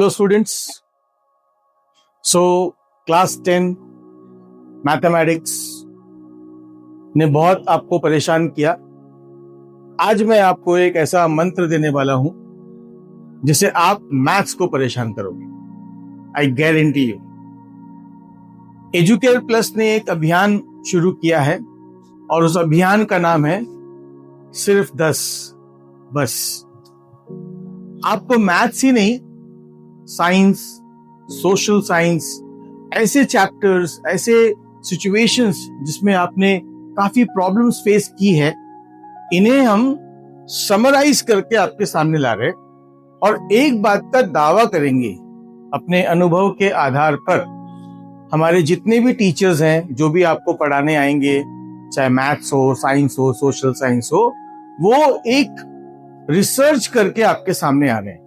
Hello students. So class 10 mathematics ने बहुत आपको परेशान किया। आज मैं आपको एक ऐसा मंत्र देने वाला हूं जिसे आप मैथ्स को परेशान करोगे। I guarantee you. Educare plus ने एक अभियान शुरू किया है और उस अभियान का नाम है सिर्फ 10 बस। आपको मैथ्स ही नहीं, साइंस, सोशल साइंस, ऐसे चैप्टर्स, ऐसे सिचुएशंस जिसमें आपने काफी प्रॉब्लम्स फेस की है, इन्हें हम समराइज करके आपके सामने ला रहे और एक बात का दावा करेंगे अपने अनुभव के आधार पर। हमारे जितने भी टीचर्स हैं, जो भी आपको पढ़ाने आएंगे, चाहे मैथ्स हो, साइंस हो, सोशल साइंस हो, वो एक रिसर्च करके आपके सामने आ रहे हैं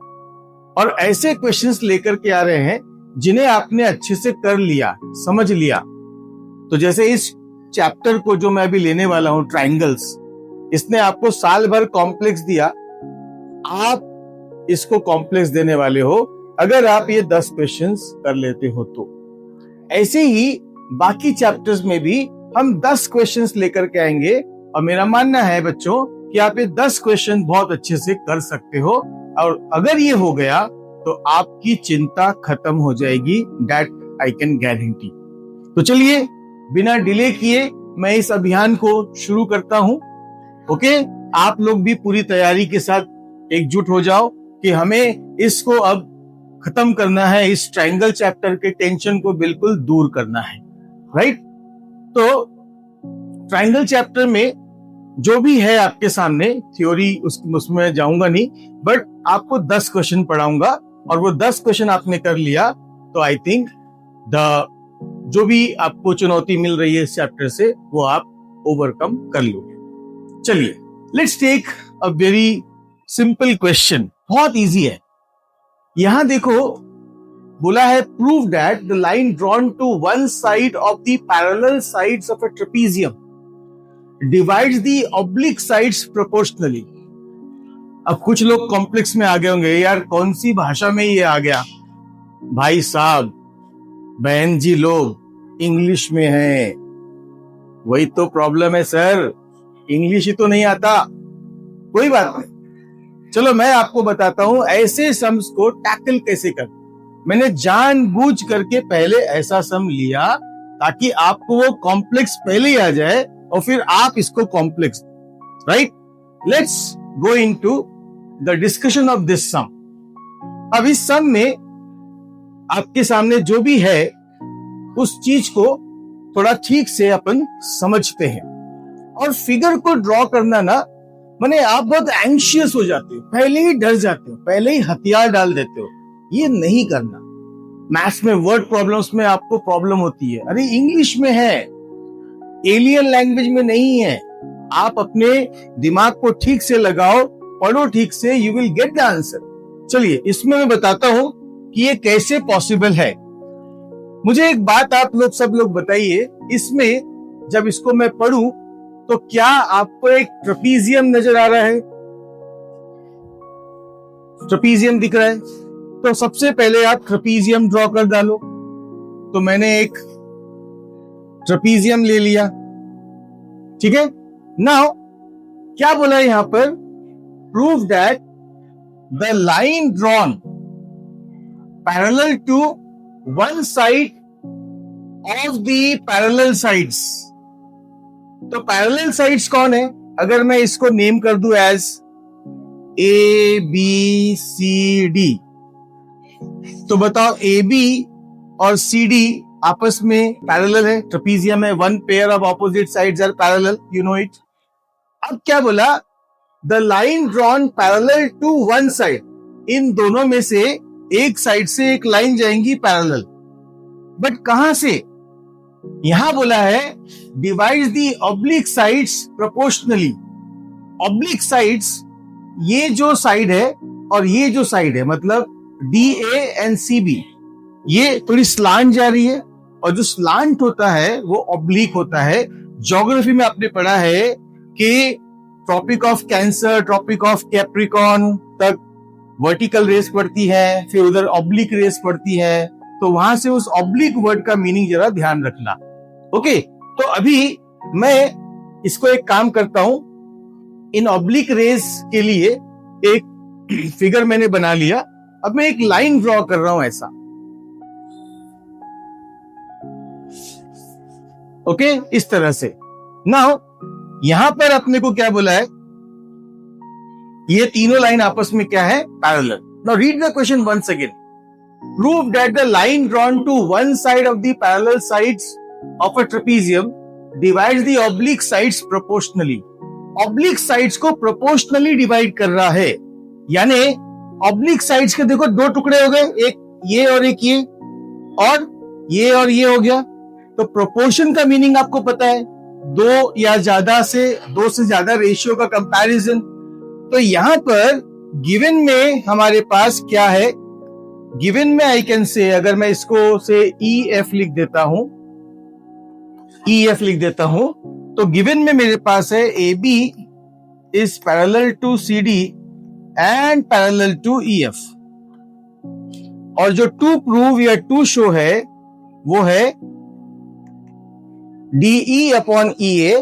और ऐसे क्वेश्चंस लेकर के आ रहे हैं जिन्हें आपने अच्छे से कर लिया, समझ लिया। तो जैसे इस चैप्टर को जो मैं अभी लेने वाला हूं, ट्रायंगल्स, इसने आपको साल भर कॉम्प्लेक्स दिया। आप इसको कॉम्प्लेक्स देने वाले हो अगर आप ये 10 क्वेश्चंस कर लेते हो तो। ऐसे ही बाकी चैप्टर्स में भी हम 10 क्वेश्चंस लेकर के आएंगे और मेरा मानना है बच्चों कि आप ये 10 क्वेश्चन बहुत अच्छे से कर सकते हो और अगर ये हो गया तो आपकी चिंता खत्म हो जाएगी। That I can guarantee. तो चलिए बिना डिले किए मैं इस अभियान को शुरू करता हूं। ओके, आप लोग भी पूरी तैयारी के साथ एकजुट हो जाओ कि हमें इसको अब खत्म करना है। इस ट्रायंगल चैप्टर के टेंशन को बिल्कुल दूर करना है, राइट? तो ट्रायंगल चैप्टर में जो भी है आपके सामने थ्योरी, उसमें जाऊंगा नहीं, बट आपको 10 क्वेश्चन पढ़ाऊंगा और वो 10 क्वेश्चन आपने कर लिया तो आई थिंक जो भी आपको चुनौती मिल रही है इस चैप्टर से वो आप ओवरकम कर लोगे। चलिए, let's take a very simple question. बहुत इजी है। यहां देखो, बोला है prove that the line drawn to one side of the parallel sides of a trapezium divides the oblique sides proportionally। अब कुछ लोग कॉम्प्लेक्स में आ गए होंगे, यार कौन सी भाषा में ये आ गया? भाई साहब, बहन जी लोग इंग्लिश में हैं। वही तो प्रॉब्लम है सर, इंग्लिश ही तो नहीं आता। कोई बात नहीं, चलो मैं आपको बताता हूं ऐसे सम्स को टैकल कैसे कर। मैंने जानबूझ करके पहले ऐसा सम लिया ताकि आपको वो कॉम्प्लेक्स पहले ही आ जाए और फिर आप इसको complex, right? Let's go into the discussion of this sum. अब इस सम में आपके सामने जो भी है उस चीज को थोड़ा ठीक से अपन समझते हैं। और फिगर को ड्रॉ करना ना, माने आप बहुत एंशियस हो जाते हो, पहले ही डर जाते हो, पहले ही हथियार डाल देते हो। ये नहीं करना। मैथ्स में वर्ड प्रॉब्लम्स में आपको प्रॉब्लम होती है, अरे इंग्लिश में है, एलियन लैंग्वेज में नहीं है। आप अपने दिमाग को ठीक से लगाओ, पढ़ो ठीक से, you will get the answer. चलिए, इसमें मैं बताता हूं कि ये कैसे पॉसिबल है। मुझे एक बात आप लोग सब लोग बताइए, इसमें जब इसको मैं पढ़ूं तो क्या आपको एक ट्रेपीजियम नजर आ रहा है? ट्रेपीजियम दिख रहा है? तो सबसे पहले आप ट्रेपीजियम ड्रॉ कर डालो। तो मैंने एक ट्रेपीजियम ले लिया, ठीक है। नाउ क्या बोला है यहां पर? Prove that the line drawn parallel to one side of the parallel sides. तो पैरेलल साइड्स कौन है? अगर मैं इसको नेम कर दूं as A B C D, तो बताओ ए बी और सी डी आपस में पैरेलल है। ट्रेपीजियम है, one pair of opposite sides are parallel, you know it. अब क्या बोला? The line drawn parallel to one side. इन दोनों में से एक साइड से एक लाइन जाएंगी पैरेलल, बट कहां से? यहां बोला है divide the oblique sides proportionally. Oblique sides, ये जो साइड है और ये जो साइड है, मतलब D A and C B, ये थोड़ी स्लांट जा रही है और जो स्लांट होता है वो ऑब्लिक होता है। ज्योग्राफी में आपने पढ़ा है कि tropic of cancer, tropic of capricorn तक वर्टिकल रेस पड़ती है, फिर उधर ऑब्लिक रेस पड़ती है, तो वहां से उस ऑब्लिक वर्ड का मीनिंग जरा ध्यान रखना। ओके, तो अभी मैं इसको एक काम करता हूं, इन ऑब्लिक रेस के लिए एक फिगर मैंने बना लिया। अब मैं एक लाइन ड्रॉ कर रहा हूं ऐसा। ओके, इस तरह से। नाउ यहां पर अपने को क्या बोला है, ये तीनों लाइन आपस में क्या है, parallel. Now read the question once again. Prove that the line drawn to one side of the parallel sides of a trapezium divides the oblique sides proportionally. Oblique sides को प्रोपोर्शनली डिवाइड कर रहा है, यानी oblique sides के देखो दो टुकड़े हो गए, एक ये और एक ये, और ये हो गया। तो प्रोपोर्शन का मीनिंग आपको पता है, दो से ज्यादा रेशियो का कंपैरिजन। तो यहां पर गिवन में हमारे पास क्या है, गिवन में आई कैन से, अगर मैं इसको से EF लिख देता हूं, तो गिवन में मेरे पास है AB is parallel to CD and parallel to EF, और जो टू प्रूव या टू शो है वो है DE upon EA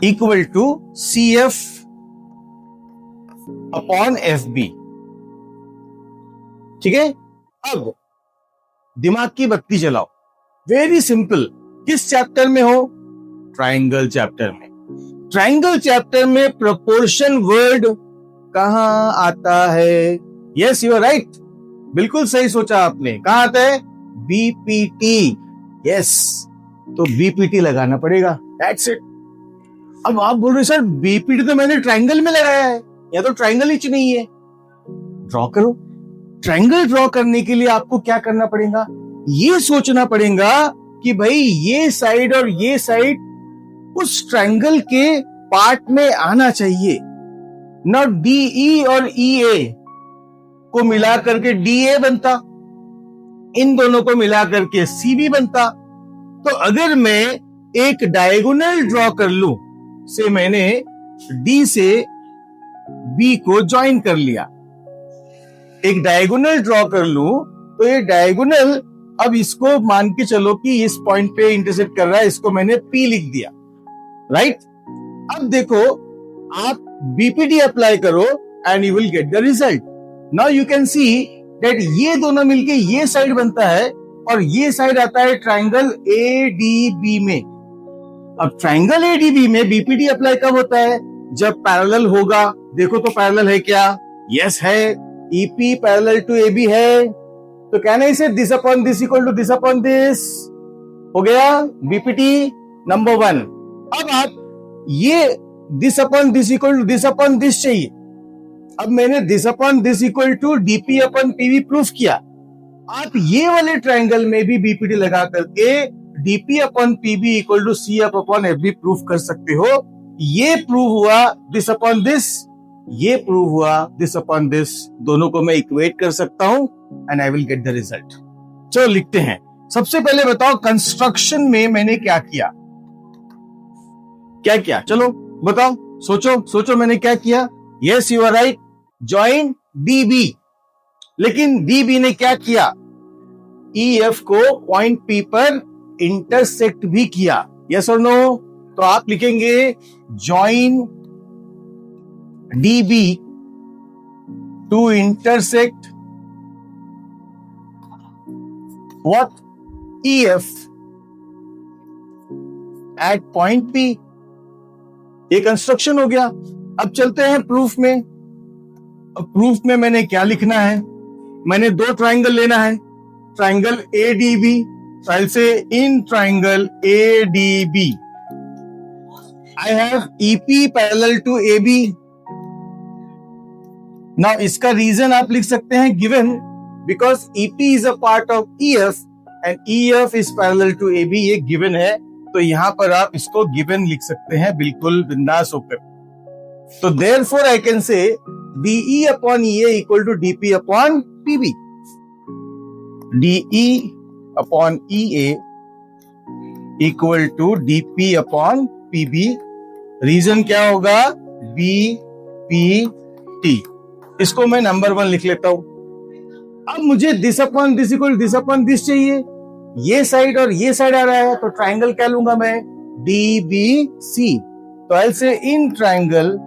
equal to CF upon FB। ठीक है, अब दिमाग की बत्ती जलाओ। Very simple. किस चैप्टर में हो, ट्राइंगल चैप्टर में। ट्राइंगल चैप्टर में प्रोपोर्शन वर्ड कहां आता है? यस, यू आर राइट, बिल्कुल सही सोचा आपने। कहां आता है? BPT। यस, तो BPT लगाना पड़ेगा, दैट्स इट। अब आप बोल रहे सर BPT तो मैंने ट्राइंगल में लगाया है, या तो ट्राइंगल ही नहीं है। ड्रॉ करो। ट्राइंगल ड्रॉ करने के लिए आपको क्या करना पड़ेगा, ये सोचना पड़ेगा कि भाई ये साइड और ये साइड उस ट्राइंगल के पार्ट में आना चाहिए ना। DE और EA को मिला करके DA बनता, इन दोनों को मिला करके CB बनता। तो अगर मैं एक डायगोनल ड्रॉ कर लूं, से मैंने D से B को ज्वाइन कर लिया, एक डायगोनल ड्रॉ कर लूं, तो ये डायगोनल, अब इसको मान के चलो कि इस पॉइंट पे इंटरसेक्ट कर रहा है, इसको मैंने P लिख दिया, राइट। अब देखो आप BPT अप्लाई करो and you will get the result. Now you can see that ये दोनों मिलके ये साइड बनता है, और ये साइड आता है ट्राइंगल ADB में। अब ट्राइंगल ADB में BPT अप्लाई कब होता है? जब पैरेलल होगा। देखो तो पैरेलल है क्या? यस है। EP पैरेलल टू AB है, तो कहना इसे this upon this equal to this upon this हो गया BPT नंबर 1। अब आप ये this upon this equal to this upon this चाहिए। अब मैंने this upon this equal to DP upon PB proof किया। आप ये वाले ट्राइंगल में भी BPT लगा करके DP upon PB equal to CF upon FB proof कर सकते हो। ये प्रूव हुआ दिस अपॉन दिस, ये प्रूव हुआ दिस अपॉन दिस, दोनों को मैं इक्वेट कर सकता हूं and I will get the result. चलो लिखते हैं। सबसे पहले बताओ कंस्ट्रक्शन में मैंने क्या किया, चलो बताओ, सोचो मैंने क्या किया। Yes, you are right, join DB। लेकिन DB ने क्या किया? EF को पॉइंट P पर इंटरसेक्ट भी किया। यस और नो? तो आप लिखेंगे join DB to intersect what? EF at point P। ये कंस्ट्रक्शन हो गया। अब चलते हैं प्रूफ में। अब प्रूफ में मैंने क्या लिखना है? मैंने दो ट्राइंगल लेना है, ट्राइंगल ADB, ट्राइल से in triangle ADB I have EP parallel to AB। Now इसका रीजन आप लिख सकते हैं given, because EP is a part of EF and EF is parallel to AB। ये गिवन है, तो यहां पर आप इसको गिवन लिख सकते हैं बिल्कुल बिंदास होकर। तो therefore I can say DE upon EA equal to DP upon PB। DE upon EA equal to DP upon PB reason क्या होगा? B P T. इसको मैं नंबर 1 लिख लेता हूं। अब मुझे दिस अपॉन दिस इक्वल दिस अपॉन दिस चाहिए। ये साइड और ये साइड आ रहा है, तो ट्राइंगल क्या लूंगा मैं? D B C. तो I say in triangle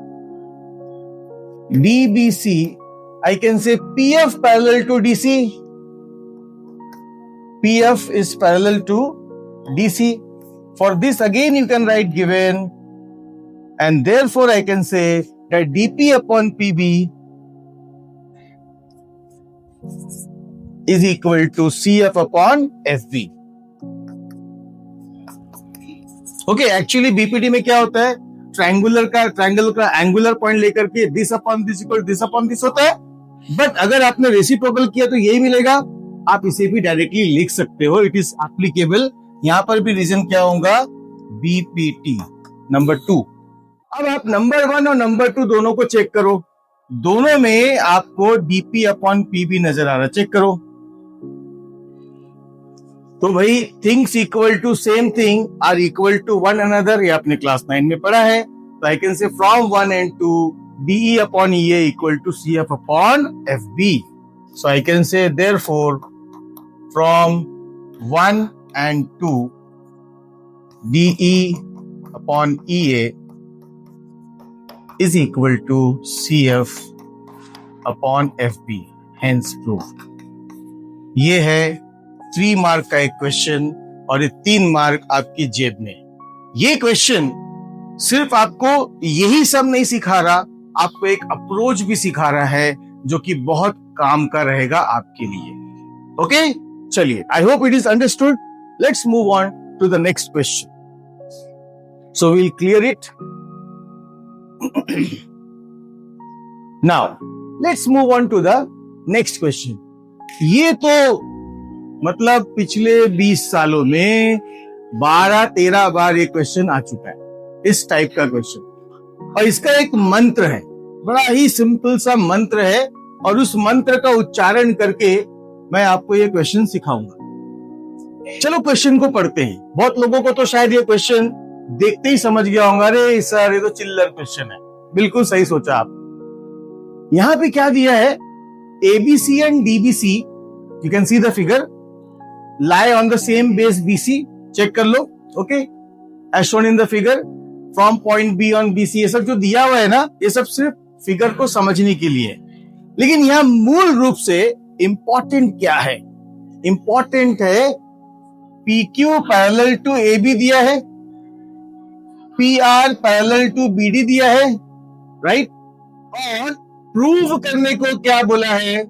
DBC, I can say PF parallel to DC. PF is parallel to DC. For this again you can write given, and therefore I can say that dP upon PB is equal to CF upon FB. Okay, actually BPT में क्या होता है? Triangle का angular point लेकर के this upon this इक्वल दिस upon this होता है। बट अगर आपने रेसिप्रोकल किया तो यही मिलेगा। आप इसे भी डायरेक्टली लिख सकते हो, इट इज एप्लीकेबल। यहां पर भी रीजन क्या होगा? BPT number 2। अब आप नंबर 1 और नंबर 2 दोनों को चेक करो। दोनों में आपको डीपी अपॉन पीबी नजर आ रहा है, चेक करो। तो भाई things equal to same thing are equal to one another, ये आपने क्लास 9 में पढ़ा है। तो I can say from 1 and 2 DE upon EA equal to CF upon FB. So I can say therefore from 1 and 2 DE upon EA is equal to CF upon FB, hence proved. ये है 3 mark का एक question और ये 3 mark आपकी जेब में। ये क्वेश्चन सिर्फ आपको यही सब नहीं सिखा रहा, आपको एक अप्रोच भी सिखा रहा है जो कि बहुत काम का रहेगा आपके लिए। ओके, चलिए, I hope it is understood. Let's move on to the next question. So we'll clear it now. Let's move on to the next question. ये तो मतलब पिछले 20 सालों में 12-13 बार ये क्वेश्चन आ चुका है, इस टाइप का क्वेश्चन। और इसका एक मंत्र है, बड़ा ही सिंपल सा मंत्र है, और उस मंत्र का उच्चारण करके मैं आपको ये क्वेश्चन सिखाऊंगा। चलो क्वेश्चन को पढ़ते हैं। बहुत लोगों को तो शायद ये क्वेश्चन देखते ही समझ गया होगा, अरे सर ये तो चिल्लर क्वेश्चन है। बिल्कुल सही सोचा आप। यहां पे क्या दिया है? ABC and DBC, you can see the figure, lie on the same base BC, check कर लो। Okay, as shown in the figure, from point B on BC, ये सब जो दिया हुआ है ना, ये सब सिर्फ फिगर को समझने के लिए। लेकिन यहां मूल रूप से इंपॉर्टेंट क्या है? इंपॉर्टेंट है PQ पैरेलल टू AB दिया है, PR पैरेलल टू BD दिया है, राइट? और प्रूव करने को क्या बोला है?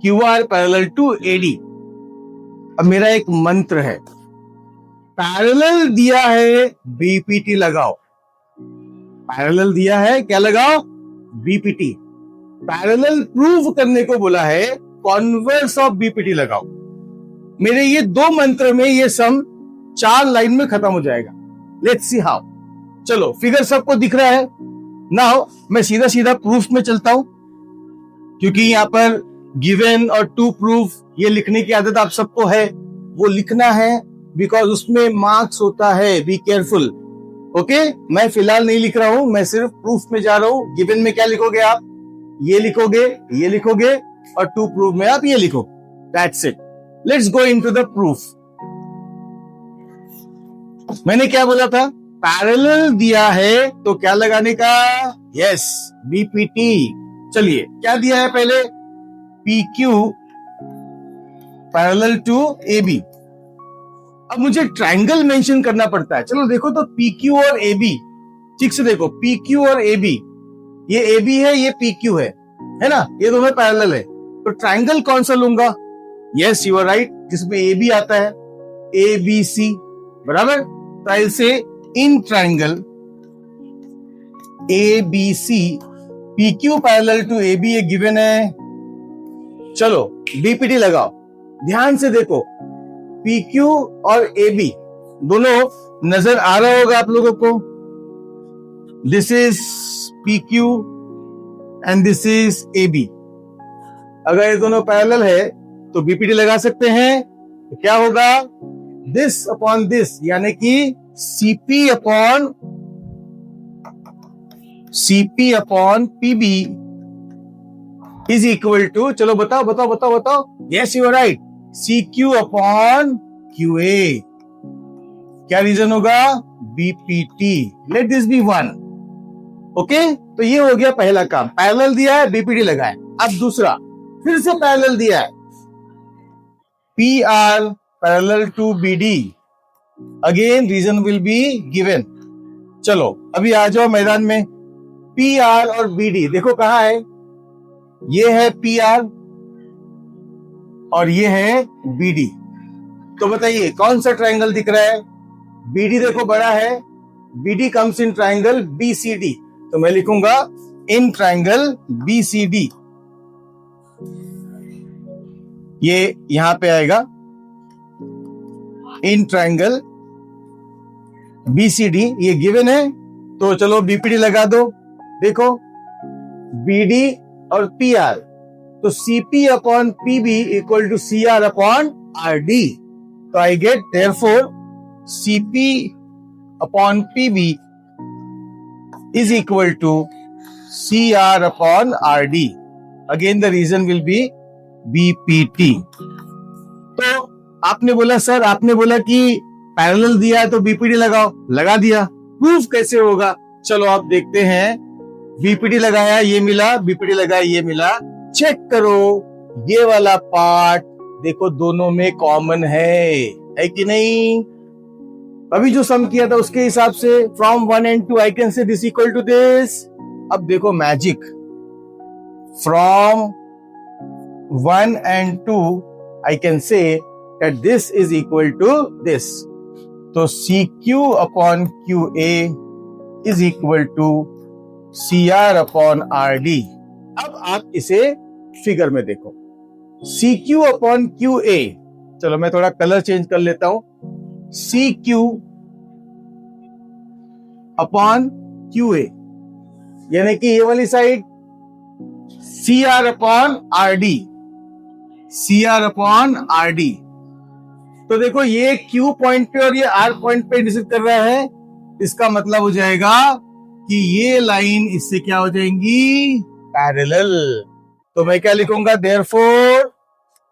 QR parallel to AD। अब मेरा एक मंत्र है, पैरेलल दिया है बीपीटी लगाओ। पैरेलल दिया है, क्या लगाओ? बीपीटी। पैरेलल प्रूव करने को बोला है, कॉन्वर्स ऑफ बीपीटी लगाओ। मेरे ये 2 मंत्र में ये सम 4 लाइन में खत्म हो जाएगा। Let's see how. चलो, फिगर सबको दिख रहा है। नाउ मैं सीधा सीधा प्रूफ में चलता हूं, क्योंकि यहां पर गिवन और टू प्रूफ ये लिखने की आदत आप सबको है, वो लिखना है, बिकॉज उसमें मार्क्स होता है। Be careful. ओके, मैं फिलहाल नहीं लिख रहा हूं, मैं सिर्फ प्रूफ में जा रहा हूं। गिवन में क्या लिखोगे आप? ये लिखोगे और टू प्रूफ में आप ये लिखो। That's it. Let's go into the proof. मैंने क्या बोला था? पैरेलल दिया है तो क्या लगाने का? Yes, BPT. चलिए, क्या दिया है पहले? PQ parallel to AB। अब मुझे ट्राइंगल मेंशन करना पड़ता है। चलो देखो, तो PQ और AB, ठीक से देखो, PQ और AB, ये AB है, ये PQ है ना? ये दोनों पैरेलल है, तो ट्राइंगल कौन सा लूंगा? यस, यू आर राइट, जिसमें AB आता है, ABC, बराबर। तो say in triangle ABC, PQ parallel to AB ये गिवन है। चलो बीपीटी लगाओ। ध्यान से देखो, PQ और AB दोनों नजर आ रहा होगा आप लोगों को। This is PQ and this is AB। अगर ये दोनों पैरेलल है तो बीपीटी लगा सकते हैं। तो क्या होगा? दिस अपॉन दिस, यानी कि CP upon CP upon PB is equal to, चलो बताओ बताओ बताओ बताओ, yes you are right, CQ upon QA। क्या रीजन होगा? BPT। Let this be 1। Okay, तो ये हो गया पहला काम, पैरेलल दिया है, BPT लगाए। अब दूसरा, फिर से पैरेलल दिया है, PR parallel to BD, again reason will be given. चलो अभी आ जाओ मैदान में। PR और BD देखो कहां है, ये है PR और ये है BD। तो बताइए कौन सा ट्रायंगल दिख रहा है? BD देखो बड़ा है, BD comes in triangle BCD, तो मैं लिखूंगा इन ट्रायंगल BCD, ये यहां पे आएगा इन ट्रायंगल BCD, ये गिवन है। तो चलो BPD लगा दो। देखो BD और PR, तो CP upon PB equal to CR upon RD। तो I get therefore CP upon PB is equal to CR upon RD. Again the reason will be BPT. तो आपने बोला सर, आपने बोला कि पैरेलल दिया है तो BPT लगाओ, लगा दिया। प्रूफ कैसे होगा? चलो आप देखते हैं। BPT लगाया ये मिला, BPT लगाया ये मिला। चेक करो ये वाला पार्ट, देखो दोनों में कॉमन है कि नहीं? अभी जो सम किया था उसके हिसाब से from 1 and 2 I can say this equal to this. अब देखो magic, from 1 and 2 I can say that this is equal to this. तो CQ upon QA is equal to CR upon RD। अब आप इसे फिगर में देखो, CQ upon QA, चलो मैं थोड़ा कलर चेंज कर लेता हूं, CQ अपॉन QA, यानी कि ये वाली side CR upon RD, CR upon RD। तो देखो ये Q पॉइंट पे और ये R पॉइंट पे इंटरसेक्ट कर रहा है, इसका मतलब हो जाएगा कि ये लाइन इससे क्या हो जाएंगी? पैरेलल। तो मैं क्या लिखूंगा?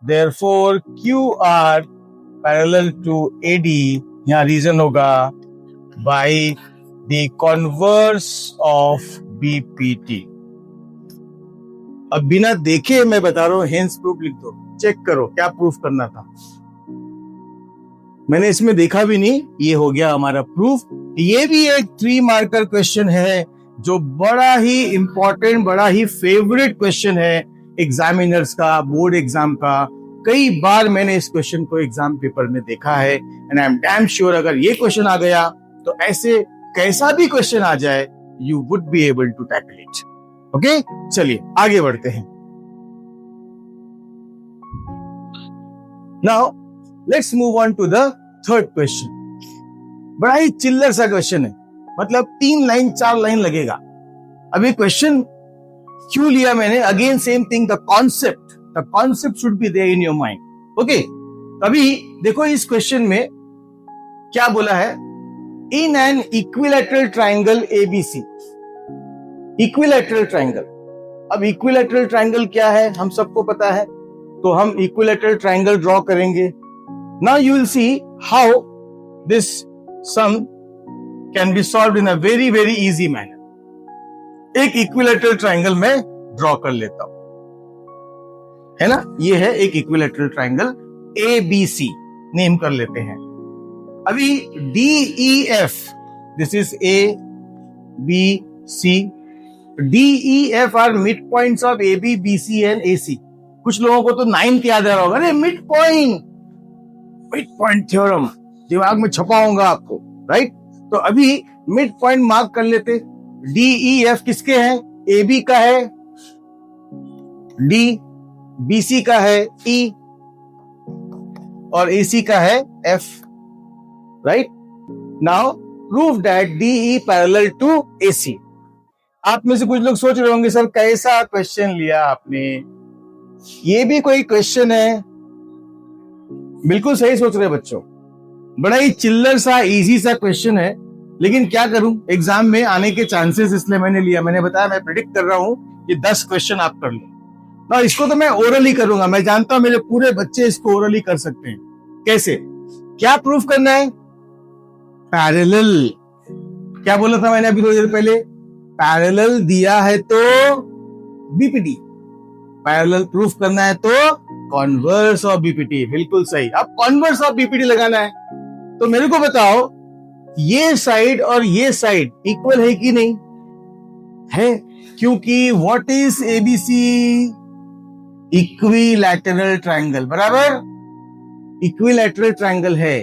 Therefore QR parallel to AD, यहां रीजन होगा by the converse of BPT। अब बिना देखे मैं बता रहा हूं, हेंस प्रूफ लिख दो, चेक करो क्या प्रूफ करना था। मैंने इसमें देखा भी नहीं, ये हो गया हमारा प्रूफ। ये भी एक 3 मार्कर क्वेश्चन है जो बड़ा ही इंपॉर्टेंट, बड़ा ही फेवरेट क्वेश्चन है एग्जामिनर्स का, बोर्ड एग्जाम का। कई बार मैंने इस क्वेश्चन को एग्जाम पेपर में देखा है and I am damn sure अगर ये क्वेश्चन आ गया तो ऐसे कैसा भी क्वेश्चन आ जाए you would be able to tackle it. Okay, चलिए आगे बढ़ते हैं। Now let's move on to the third question. बड़ा ही चिल्लर सा क्वेश्चन है, मतलब 3 लाइन 4 लाइन लगेगा। अभी क्वेश्चन क्यों लिया मैंने? Again same thing, the concept should be there in your mind. Okay, अभी देखो इस क्वेश्चन में क्या बोला है, in an equilateral triangle ABC। Equilateral triangle, अब इक्विलैटरल ट्राइंगल क्या है हम सबको पता है, तो हम इक्विलैटरल ट्राइंगल ड्रॉ करेंगे। Now you will see how this sum can be solved in a very very easy manner. एक इक्विलैटरल ट्राइंगल में ड्रॉ कर लेता हूं, है ना? ये है एक इक्विलैटरल ट्राइंगल ABC, नेम कर लेते हैं। अभी DEF, this is ABC, DEF are mid points of AB, BC and AC। कुछ लोगों को तो 9th याद आ रहा होगा, अरे मिड पॉइंट थ्योरम दिमाग में छपा होगा आपको, राइट? तो अभी मिड पॉइंट मार्क कर लेते। DEF किसके हैं? AB का है D, BC का है E और AC का है F, right? Now prove that DE parallel to AC। आप में से कुछ लोग सोच रहे होंगे सर कैसा क्वेश्चन लिया आपने, ये भी कोई क्वेश्चन है? बिल्कुल सही सोच रहे बच्चों, बड़ा ही चिल्लर सा इजी सा क्वेश्चन है, लेकिन क्या करूं, एग्जाम में आने के चांसेस इसलिए मैंने लिया। मैंने बताया मैं प्रिडिक्ट कर रहा हूं कि 10 क्वेश्चन आप कर लो ना। इसको तो मैं ओरली करूंगा, मैं जानता हूं मेरे पूरे बच्चे इसको ओरली कर सकते हैं। कैसे, क्या प्रूफ करना है? पैरेलल। क्या बोला था मैंने अभी थोड़ी देर पहले? पैरेलल दिया है तो बीपीटी, पैरेलल प्रूफ करना है तो कॉन्वर्स ऑफ बीपीटी। बिल्कुल सही। अब कॉन्वर्स ऑफ बीपीटी लगाना है तो मेरे को बताओ ये साइड और ये साइड इक्वल है कि नहीं है? क्योंकि what is ABC? Equilateral triangle, बराबर? इक्विलैटरल ट्रायंगल है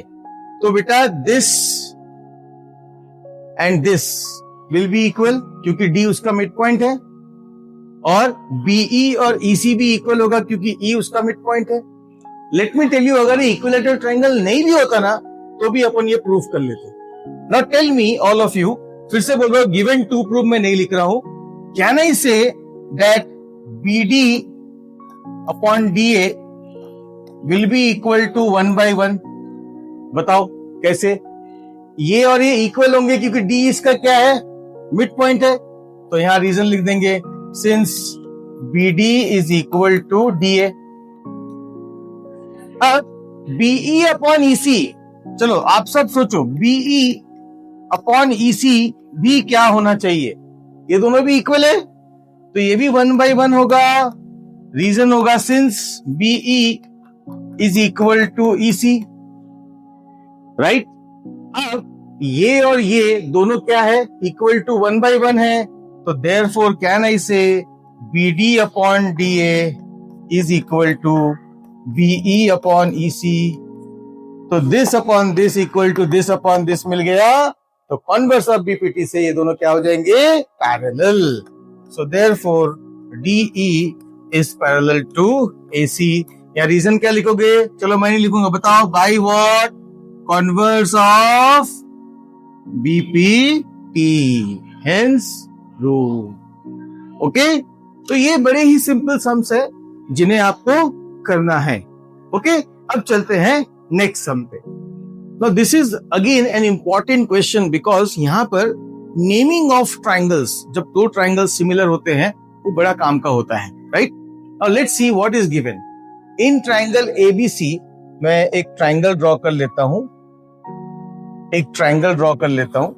तो बेटा this and this will be equal, क्योंकि डी उसका मिड पॉइंट है, और बीई और ईसी भी इक्वल होगा क्योंकि ई उसका मिड पॉइंट है। लेट मी टेल यू, अगर इक्विलैटरल ट्रायंगल नहीं भी होता ना तो भी अपन ये प्रूफ कर लेते। Now tell me all of you, फिर से बोल रहा हूं, गिवन टू प्रूफ में नहीं लिख रहा हूं। Can I say that BD upon DA will be equal to 1/1? बताओ कैसे? ये और ये इक्वल होंगे क्योंकि डी इसका क्या है? मिड पॉइंट है। तो यहां रीजन लिख देंगे, since BD is equal to DA। अब BE अपॉन EC, चलो आप सब सोचो, BE अपॉन EC भी क्या होना चाहिए? ये दोनों भी इक्वल है तो ये भी 1/1 होगा। रीजन होगा since BE is equal to EC, right? अब ये और ये दोनों क्या है? इक्वल टू 1/1 है। तो therefore can I say BD upon DA is equal to BE upon EC? तो this upon this equal to this upon this मिल गया। तो कॉन्वर्स ऑफ बीपीटी से ये दोनों क्या हो जाएंगे? Parallel. So therefore DE is parallel to AC। या रीजन क्या लिखोगे? चलो मैं नहीं लिखूंगा, बताओ। by what? Converse of BPT, hence rule. Okay, तो ये बड़े ही सिंपल सम्स है जिन्हें आपको करना है। ओके, अब चलते हैं नेक्स्ट सम पे। Now this is again an important question because यहां पर नेमिंग ऑफ ट्राइंगल्स, जब दो ट्राइंगल्स सिमिलर होते हैं वो बड़ा काम का होता है, right? Now let's see what is given in triangle ABC. मैं एक ट्राइंगल ड्रॉ कर लेता हूं, एक ट्राइंगल ड्रॉ कर लेता हूं।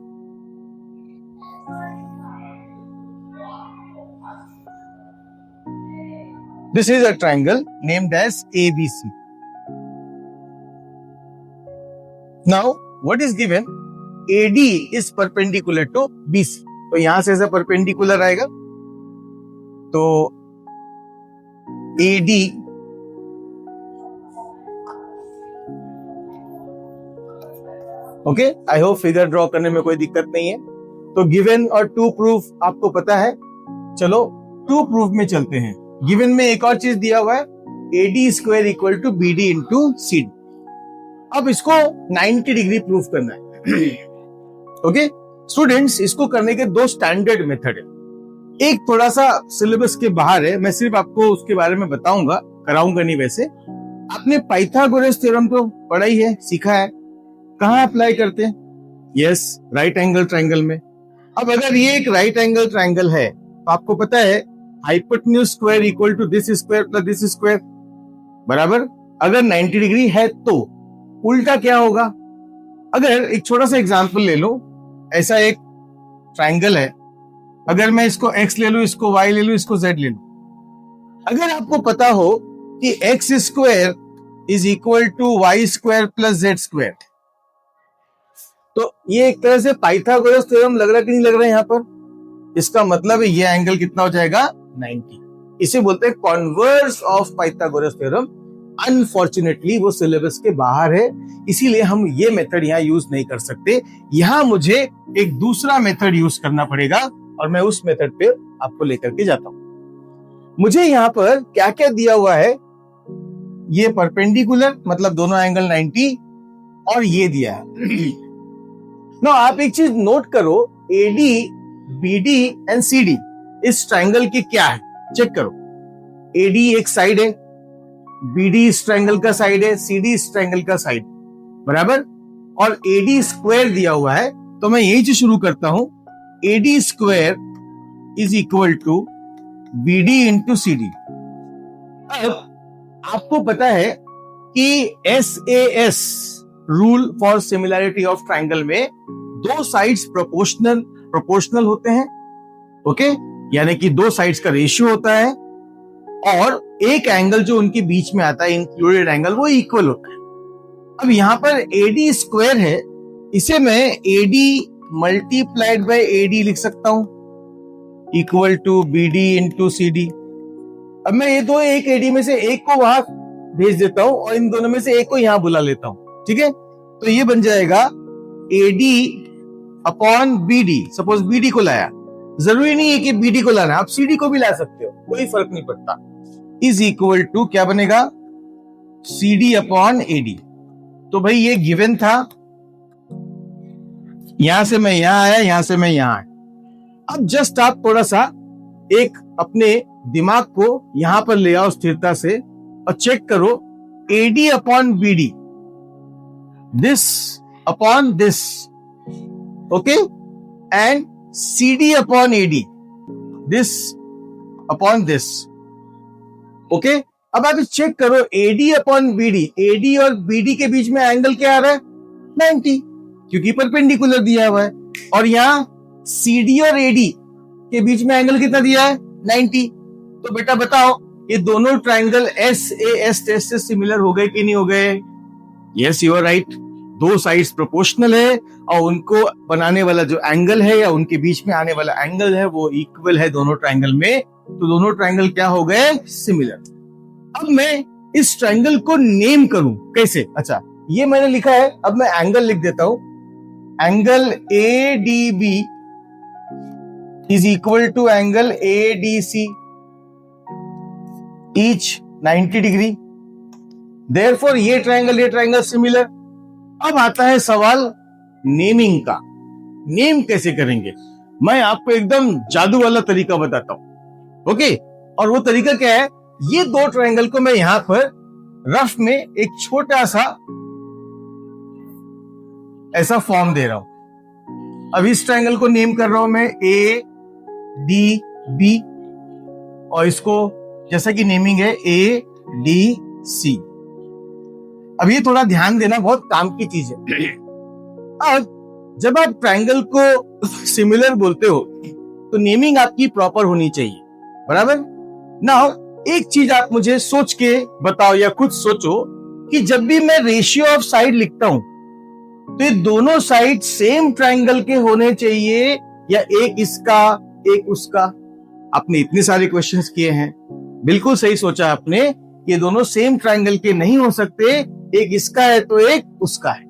This is a triangle named as ABC. Now, what is given? AD is perpendicular to BC. तो यहां से ऐसा परपेंडिकुलर आएगा तो AD okay, I hope figure draw करने में कोई दिक्कत नहीं है। तो गिवन और टू प्रूफ आपको पता है। चलो टू प्रूफ में चलते हैं। गिवन में एक और चीज दिया हुआ है, AD square equal to BD into CD। अब इसको 90 डिग्री प्रूफ करना है। ओके स्टूडेंट्स, इसको करने के दो स्टैंडर्ड मेथड है। एक थोड़ा सा सिलेबस के बाहर है, मैं सिर्फ आपको उसके बारे में बताऊंगा, कराऊंगा नहीं। वैसे आपने पाइथागोरस थ्योरम तो पढ़ा ही है, सीखा है। कहाँ अप्लाई करते हैं? यस, राइट एंगल ट्राइंगल में। अब अगर ये एक राइट एंगल ट्राइंगल है तो आपको पता है hypotenuse square equal to this square plus this square, बराबर। अगर 90 डिग्री है तो उल्टा क्या होगा? अगर एक छोटा सा एग्जांपल ले लो, ऐसा एक ट्राइंगल है, अगर मैं इसको x ले लूं, इसको y ले लूं, इसको z ले लूं। अगर आपको पता हो कि x square is equal to y square plus z square, तो ये एक तरह से पाइथागोरस थ्योरम लग रहा कि नहीं लग रहा है यहां पर? इसका मतलब है ये एंगल कितना हो जाएगा? 90। इसे बोलते हैं converse of Pythagoras theorem. Unfortunately वो सिलेबस के बाहर है, इसीलिए हम ये मेथड यहाँ यूज नहीं कर सकते। यहाँ मुझे एक दूसरा मेथड यूज करना पड़ेगा और मैं उस मेथड पे आपको लेकर के जाता हूं। मुझे यहाँ पर क्या क्या दिया हुआ है? ये परपेंडिकुलर मतलब दोनों एंगल 90, और ये दिया है। ना आप एक चीज नोट करो, AD, BD एंड CD इस ट्राइंगल की क्या है? चेक करो। AD एक साइड है, BD इस ट्राइंगल का साइड है, CD इस ट्राइंगल का साइड, बराबर। और AD स्क्वायर दिया हुआ है तो मैं यही से शुरू करता हूं, AD square is equal to BD into CD। अब आपको पता है कि SAS rule for similarity of triangle में दो साइड्स प्रोपोर्शनल होते हैं, ओके, यानी कि दो साइड्स का रेशियो होता है और एक एंगल जो उनके बीच में आता है इंक्लूडेड एंगल वो इक्वल होता है। अब यहां पर AD स्क्वायर है, इसे मैं AD मल्टीप्लाइड बाय AD लिख सकता हूं equal to BD into CD। अब मैं ये दो एक AD में से एक को वहां भेज देता हूं और इन दोनों में से एक को यहां बुला लेता हूं, ठीक है। तो ये बन जाएगा AD upon BD। Suppose BD को लाया, जरूरी नहीं है कि BD को लाना, आप CD को भी ला सकते हो, कोई फर्क नहीं पड़ता। इज इक्वल टू क्या बनेगा, CD अपॉन AD। तो भाई ये गिवन था, यहां से मैं यहां आया, यहां से मैं यहां आया। अब जस्ट आप थोड़ा सा एक अपने दिमाग को यहां पर ले आओ स्थिरता से और चेक करो AD upon BD, this upon this, okay, and CD upon AD, this upon this, okay. अब आप चेक करो AD अपॉन BD, AD और BD के बीच में एंगल क्या आ रहा है, 90, क्योंकि परपेंडिकुलर दिया हुआ है। और यहां CD और AD के बीच में एंगल कितना दिया है, 90। तो बेटा बताओ ये दोनों ट्राइंगल SAS टेस्ट से सिमिलर हो गए कि नहीं हो गए? Yes, you are right. दो साइड्स प्रोपोर्शनल है और उनको बनाने वाला जो एंगल है या उनके बीच में आने वाला एंगल है वो इक्वल है दोनों ट्राइंगल में। तो दोनों ट्राइंगल क्या हो गए, सिमिलर। अब मैं इस ट्राइंगल को नेम करूं कैसे? अच्छा, ये मैंने लिखा है, अब मैं एंगल लिख देता हूं। Angle ADB is equal to angle ADC, each 90 degree. Therefore ये ट्राइंगल सिमिलर। अब आता है सवाल नेमिंग का। नेम कैसे करेंगे? मैं आपको एकदम जादू वाला तरीका बताता हूं, ओके। और वो तरीका क्या है, ये दो ट्राइंगल को मैं यहां पर रफ में एक छोटा सा ऐसा फॉर्म दे रहा हूं। अब इस ट्राइंगल को नेम कर रहा हूं मैं ADB और इसको जैसा कि नेमिंग है ADC। अब ये थोड़ा ध्यान देना, बहुत काम की चीज है। अब जब आप ट्राइंगल को सिमिलर बोलते हो तो नेमिंग आपकी प्रॉपर होनी चाहिए, बराबर। नाउ एक चीज आप मुझे सोच के बताओ या खुद सोचो कि जब भी मैं रेशियो ऑफ साइड लिखता हूं तो ये दोनों साइड सेम ट्राइंगल के होने चाहिए या एक इसका एक उसका? आपने इतने सारे क्वेश्चंस किए हैं, बिल्कुल सही सोचा आपने। ये दोनों सेम ट्राइंगल के नहीं हो सकते, एक इसका है तो एक उसका है।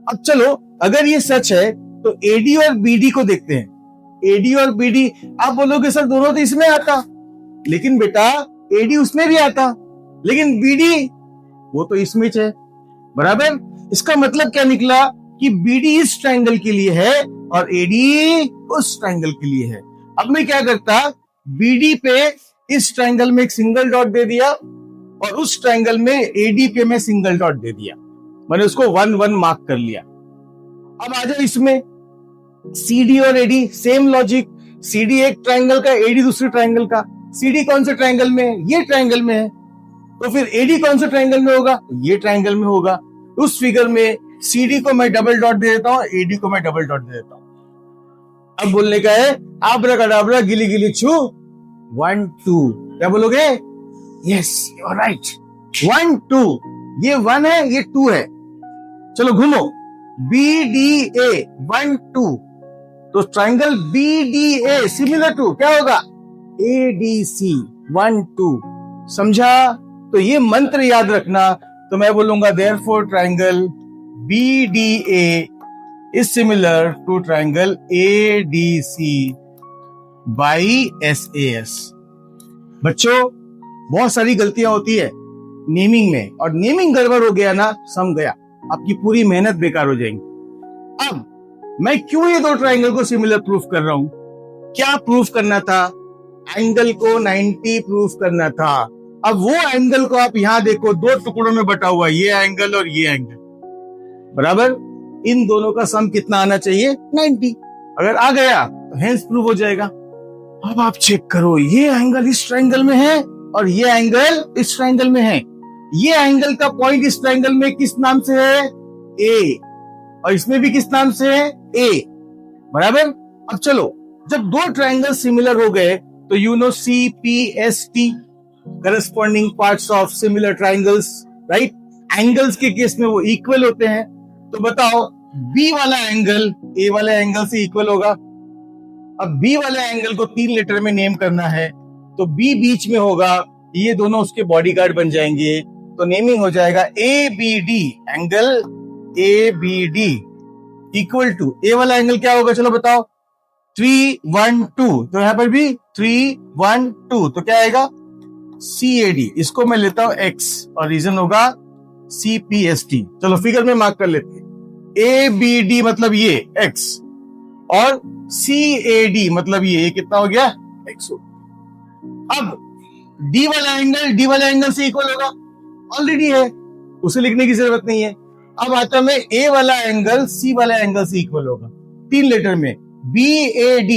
अब चलो, अगर ये सच है तो AD और BD को देखते हैं। AD और BD, आप बोलोगे सर दोनों तो इसमें आता, लेकिन बेटा AD उसमें भी आता, लेकिन BD वो तो इसमें है, बराबर। इसका मतलब क्या निकला कि BD इस ट्राइंगल के लिए है और AD उस ट्राइंगल के लिए है। अब मैं क्या करता, BD पे इस ट्राइंगल में एक सिंगल डॉट दे दिया और उस ट्राइंगल में AD पे मैं सिंगल डॉट दे दिया, मैंने उसको 1-1 मार्क कर लिया। अब आ जाओ इसमें CD और AD, सेम लॉजिक। CD एक ट्राइंगल का, AD दूसरे ट्राइंगल का। CD कौन से ट्राइंगल में है? ये ट्राइंगल में है। तो फिर AD कौन से ट्राइंगल में होगा? ये ट्राइंगल में होगा। उस फिगर में CD को मैं डबल डॉट दे देता हूं, AD को मैं डबल डॉट दे देता हूं। अब बोलने का है आब्राकडाब्रा गिली गिली छू 1 2। क्या बोलोगे? Yes, you are right. 1 2, ये 1 है, ये 2 है। चलो घूमो, BDA 1 2, तो ट्राइंगल BDA सिमिलर टू क्या होगा? ADC 1 2। समझा? तो ये मंत्र याद रखना। तो मैं बोलूंगा therefore triangle BDA is similar to triangle ADC by SAS। बच्चों, बहुत सारी गलतियां होती है नेमिंग में, और नेमिंग गड़बड़ हो गया ना, सम गया, आपकी पूरी मेहनत बेकार हो जाएगी। अब मैं क्यों ये दो ट्राइंगल को सिमिलर प्रूफ कर रहा हूं? क्या प्रूफ करना था? एंगल को 90 प्रूफ करना था। अब वो एंगल को आप यहां देखो, दो टुकड़ों में बटा हुआ, ये एंगल और ये एंगल, बराबर। इन दोनों का सम कितना आना चाहिए 90। अगर आ गया तो हेंस प्रूव हो जाएगा। अब आप चेक करो, ये एंगल इस ट्रायंगल में है और ये एंगल इस ट्रायंगल में है। ये एंगल का पॉइंट इस ट्रायंगल में किस नाम से है? ए, और इसमें भी किस नाम से है? ए, बराबर। अब चलो, जब दो ट्रायंगल सिमिलर हो गए तो you know C P S T, corresponding parts of similar triangles, right. Angles के केस में वो इक्वल होते हैं। तो बताओ, बी वाला एंगल ए वाले एंगल से इक्वल होगा। अब बी वाले एंगल को 3 लेटर में नेम करना है, तो बी बीच में होगा, ये दोनों उसके बॉडीगार्ड बन जाएंगे। तो नेमिंग हो जाएगा A B D, angle A B D equal to, A वाला एंगल क्या होगा चलो बताओ? 312। तो यहां पर भी 312, तो क्या आएगा? CAD। इसको मैं लेता हूं x और रीजन होगा CPST। चलो फिगर में मार्क कर लेते हैं। ABD मतलब ये x और CAD मतलब ये कितना हो गया? x। अब D वाला एंगल से इक्वल होगा, ऑलरेडी है, उसे लिखने की जरूरत नहीं है। अब आता मैं A वाला एंगल C वाला एंगल से इक्वल होगा, 3 लेटर में, BAD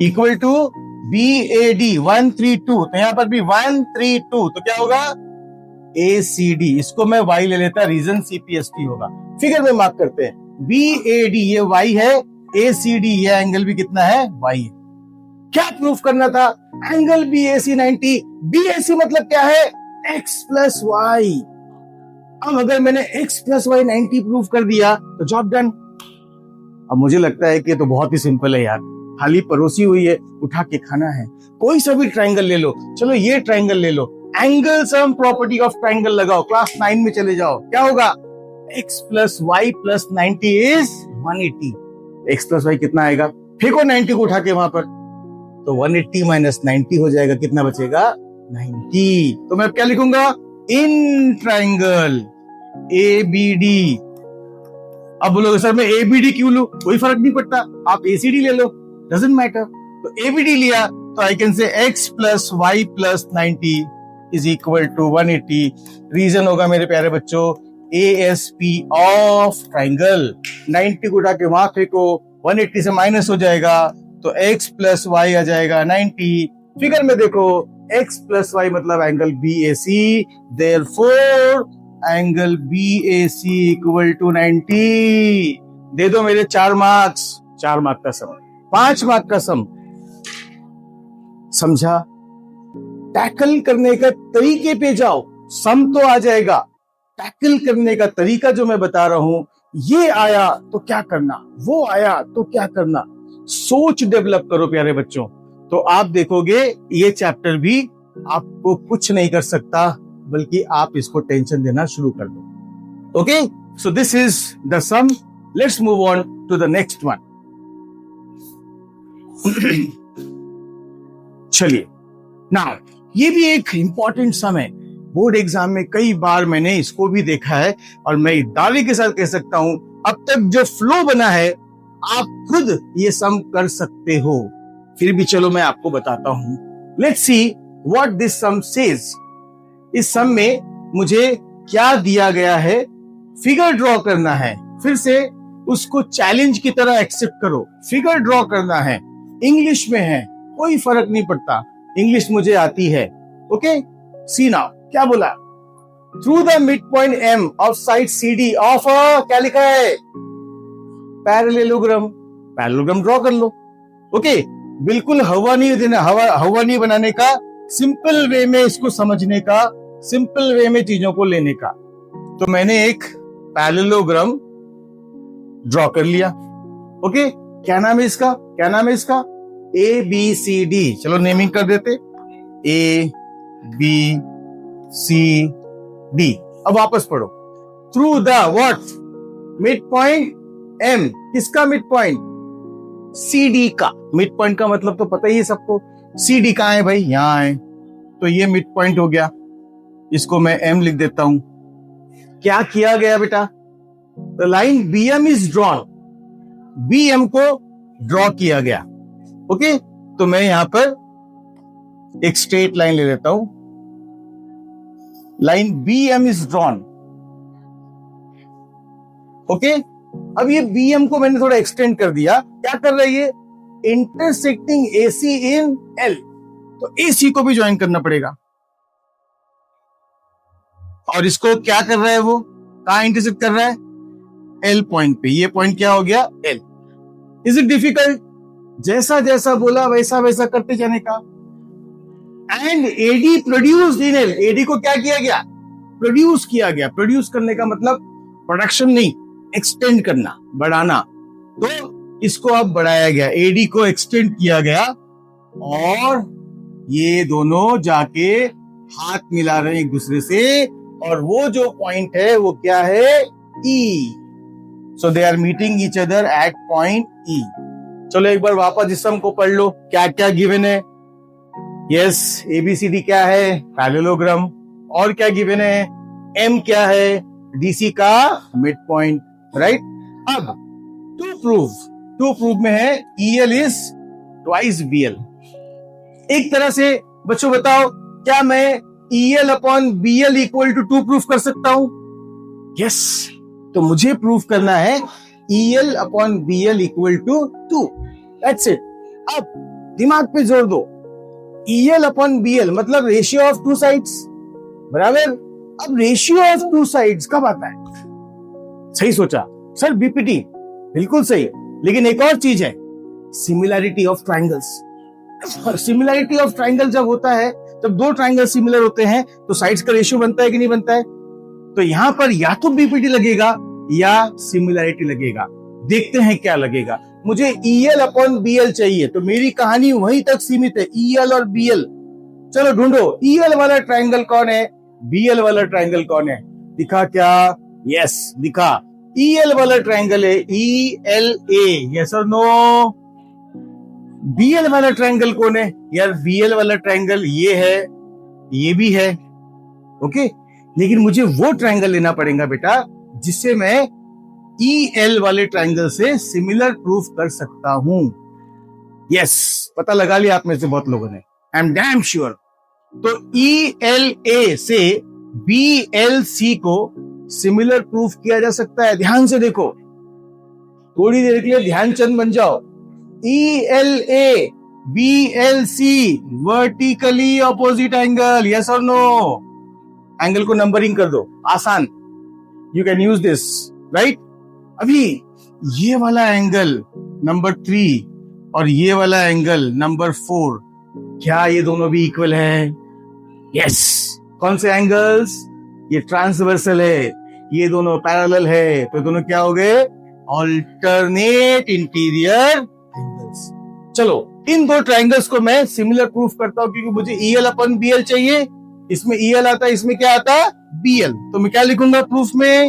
इक्वल टू BAD 132। तो यहां पर भी 132, तो क्या होगा? ACD। इसको मैं Y ले लेता, रीजन CPST होगा। फिगर में मार्क करते हैं, BAD ये Y है, ACD ये एंगल भी कितना है? Y है। क्या प्रूफ करना था? Angle BAC 90। BAC मतलब क्या है? X plus Y। अब अगर मैंने X प्लस Y 90 प्रूफ कर दिया तो जॉब डन। अब मुझे लगता है कि ये तो बहुत ही सिंपल है यार, थाली परोसी हुई है, उठा के खाना है। कोई सा भी ट्रायंगल ले लो, चलो ये ट्रायंगल ले लो, angle sum property of triangle लगाओ, क्लास 9 में चले जाओ, क्या होगा? x plus Y plus 90 is 180। x plus Y कितना आएगा? फेंको 90 को उठा के वहां पर, तो 180 माइनस 90 हो जाएगा, कितना बचेगा? 90। तो मैं क्या लिखूंगा? In triangle ABD। अब बोलोगे सर मैं ABD क्यों लूं? कोई फर्क नहीं पड़ता, आप ACD ले लो, डजंट मैटर। तो ABD लिया तो I can say x plus Y plus 90 is equal to 180। Reason होगा मेरे प्यारे बच्चों ASP ऑफ ट्रायंगल। 90 को उठा के वहां फेंको, 180 से माइनस हो जाएगा, तो x प्लस वाई आ जाएगा 90। फिगर में देखो, x प्लस वाई मतलब angle BAC, therefore angle BAC equal to 90। दे दो मेरे 4 मार्क्स, 4 मार्क का सम, 5 मार्क का सम। समझा? टैकल करने का तरीके पे जाओ, सम तो आ जाएगा। टैकल करने का तरीका जो मैं बता रहा हूं, ये आया तो क्या करना, वो आया तो क्या करना, सोच डेवलप करो प्यारे बच्चों। तो आप देखोगे ये चैप्टर भी आपको कुछ नहीं कर सकता, बल्कि आप इसको टेंशन देना शुरू कर दो। Okay, so this is the sum. Let's move on to the next one. चलिए, नाउ ये भी एक इंपॉर्टेंट सम है, बोर्ड एग्जाम में कई बार मैंने इसको भी देखा है, और मैं दावे के साथ कह सकता हूं अब तक जो फ्लो बना है आप खुद ये सम कर सकते हो। फिर भी चलो मैं आपको बताता हूं। Let's see what this sum says. इस सम में मुझे क्या दिया गया है, फिगर ड्रॉ करना है। फिर से उसको चैलेंज की तरह एक्सेप्ट करो। फिगर ड्रॉ करना है, इंग्लिश में है, कोई फर्क नहीं पड़ता, इंग्लिश मुझे आती है। ओके, सी नाउ क्या बोला? Through the mid point M of side CD of क्या लिखा है? पैरेललोग्राम। पैरेललोग्राम ड्रॉ कर लो। ओके, बिल्कुल हवा नहीं देना, हवा नहीं बनाने का, सिंपल वे में इसको समझने का, सिंपल वे में चीजों को लेने का। तो मैंने एक पैरेललोग्राम ड्रॉ कर लिया। ओके, क्या नाम है इसका? क्या नाम है इसका? ABCD। चलो नेमिंग कर देते, ABCD। अब वापस पढ़ो। Through the what? Mid point M। किसका मिड पॉइंट? CD का। मिड पॉइंट का मतलब तो पता ही है सबको, CD कहां है भाई? यहां है, तो ये मिड पॉइंट हो गया। इसको मैं M लिख देता हूं। क्या किया गया बेटा? The line BM is drawn. BM को ड्रॉ किया गया। ओके, तो मैं यहां पर एक स्ट्रेट लाइन ले लेता हूं। Line BM is drawn. Okay, अब ये BM को मैंने थोड़ा एक्सटेंड कर दिया। क्या कर रहा है ये? इंटरसेक्टिंग AC इन L, तो AC को भी ज्वाइन करना पड़ेगा। और इसको क्या कर रहा है वो? कहां इंटरसेक्ट कर रहा है? L पॉइंट पे। ये पॉइंट क्या हो गया? L। Is it difficult? जैसा जैसा बोला वैसा वैसा करते जाने का। And AD produced in L, AD को क्या किया गया? प्रोड्यूस किया गया। प्रोड्यूस करने का मतलब प्रोडक्शन नहीं, एक्सटेंड करना, बढ़ाना। तो इसको अब बढ़ाया गया, AD को एक्सटेंड किया गया, और ये दोनों जाके हाथ मिला रहे हैं एक दूसरे से, और वो जो पॉइंट है वो क्या है? E। So they are meeting each other at point E। चलो एक बार वापस इस सम को पढ़ लो, क्या क्या गिवन है। यस, ABCD क्या है? पैरेललोग्राम। और क्या गिवन है? M क्या है? DC का मिड पॉइंट, राइट। अब टू प्रूव में है EL इज ट्वाइस BL। एक तरह से बच्चों बताओ, क्या मैं EL upon BL equal to 2 proof कर सकता हूं? यस, तो मुझे प्रूफ करना है EL upon BL equal to 2। That's it. अब दिमाग पे जोर दो, EL अपॉन BL मतलब रेशियो ऑफ टू साइड्स, बराबर। अब रेशियो ऑफ टू साइड्स कब आता है? सही सोचा सर, BPT बिल्कुल सही। लेकिन एक और चीज है, similarity of triangles. Similarity of triangle जब होता है, जब दो ट्राइंगल सिमिलर होते हैं तो साइड्स का रेशियो बनता है कि नहीं बनता है? तो यहां पर या तो BPT लगेगा या सिमिलैरिटी लगेगा। देखते हैं क्या लगेगा। मुझे EL अपॉन BL चाहिए, तो मेरी कहानी वहीं तक सीमित है, EL और BL। चलो ढूंढो, EL वाला ट्राइंगल कौन है, BL वाला ट्राइंगल कौन है? दिखा क्या? यस दिखा, EL वाला ट्राइंगल है ELA। यस और नो? BL वाला ट्राइंगल कौन है? यार BL वाला ट्राइंगल ये है, ये भी है, ओके। लेकिन मुझे वो ट्राइंगल लेना पड़ेगा बेटा जिससे मैं EL वाले ट्राइंगल से सिमिलर प्रूफ कर सकता हूं। यस, पता लगा लिया आप में से बहुत लोगों ने, आई एम डैम श्योर। तो ELA से BLC को सिमिलर प्रूफ किया जा सकता है। ध्यान से देखो, थोड़ी देर के लिए ध्यानचंद बन जाओ। ELA BLC vertically opposite angle, yes और नो? एंगल को नंबरिंग कर दो, आसान, you can use this, right. अभी ये वाला एंगल नंबर 3 और ये वाला एंगल नंबर 4, क्या ये दोनों भी इक्वल है? यस। कौन से एंगल्स? ये ट्रांसवर्सल है, ये दोनों पैरेलल है, तो दोनों क्या हो गए? Alternate interior angles. चलो इन दो ट्राइंगल्स को मैं सिमिलर प्रूफ करता हूं, क्योंकि मुझे EL अपन BL चाहिए। इसमें EL आता है, इसमें क्या आता है? BL। तो मैं क्या लिखूंगा प्रूफ में?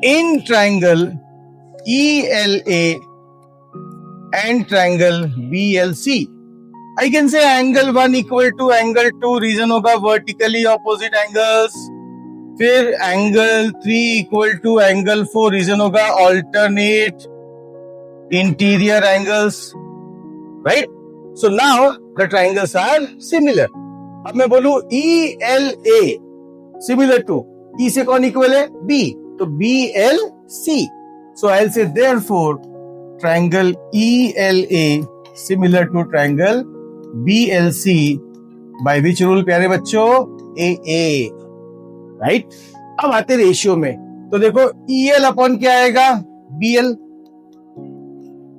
In triangle ELA and triangle BLC I can say angle 1 equal to angle 2, reason होगा वर्टिकली ऑपोजिट एंगल्स। फिर angle 3 equal to angle 4, reason होगा alternate interior angles, right. So now the triangles are similar. अब मैं बोलूं ELA similar to, E से कौन equal है? B, तो BLC। So I will say therefore triangle ELA similar to triangle BLC by which rule प्यारे बच्चों? AA, right. अब आते रेशियो में, तो देखो EL अपॉन क्या आएगा? BL।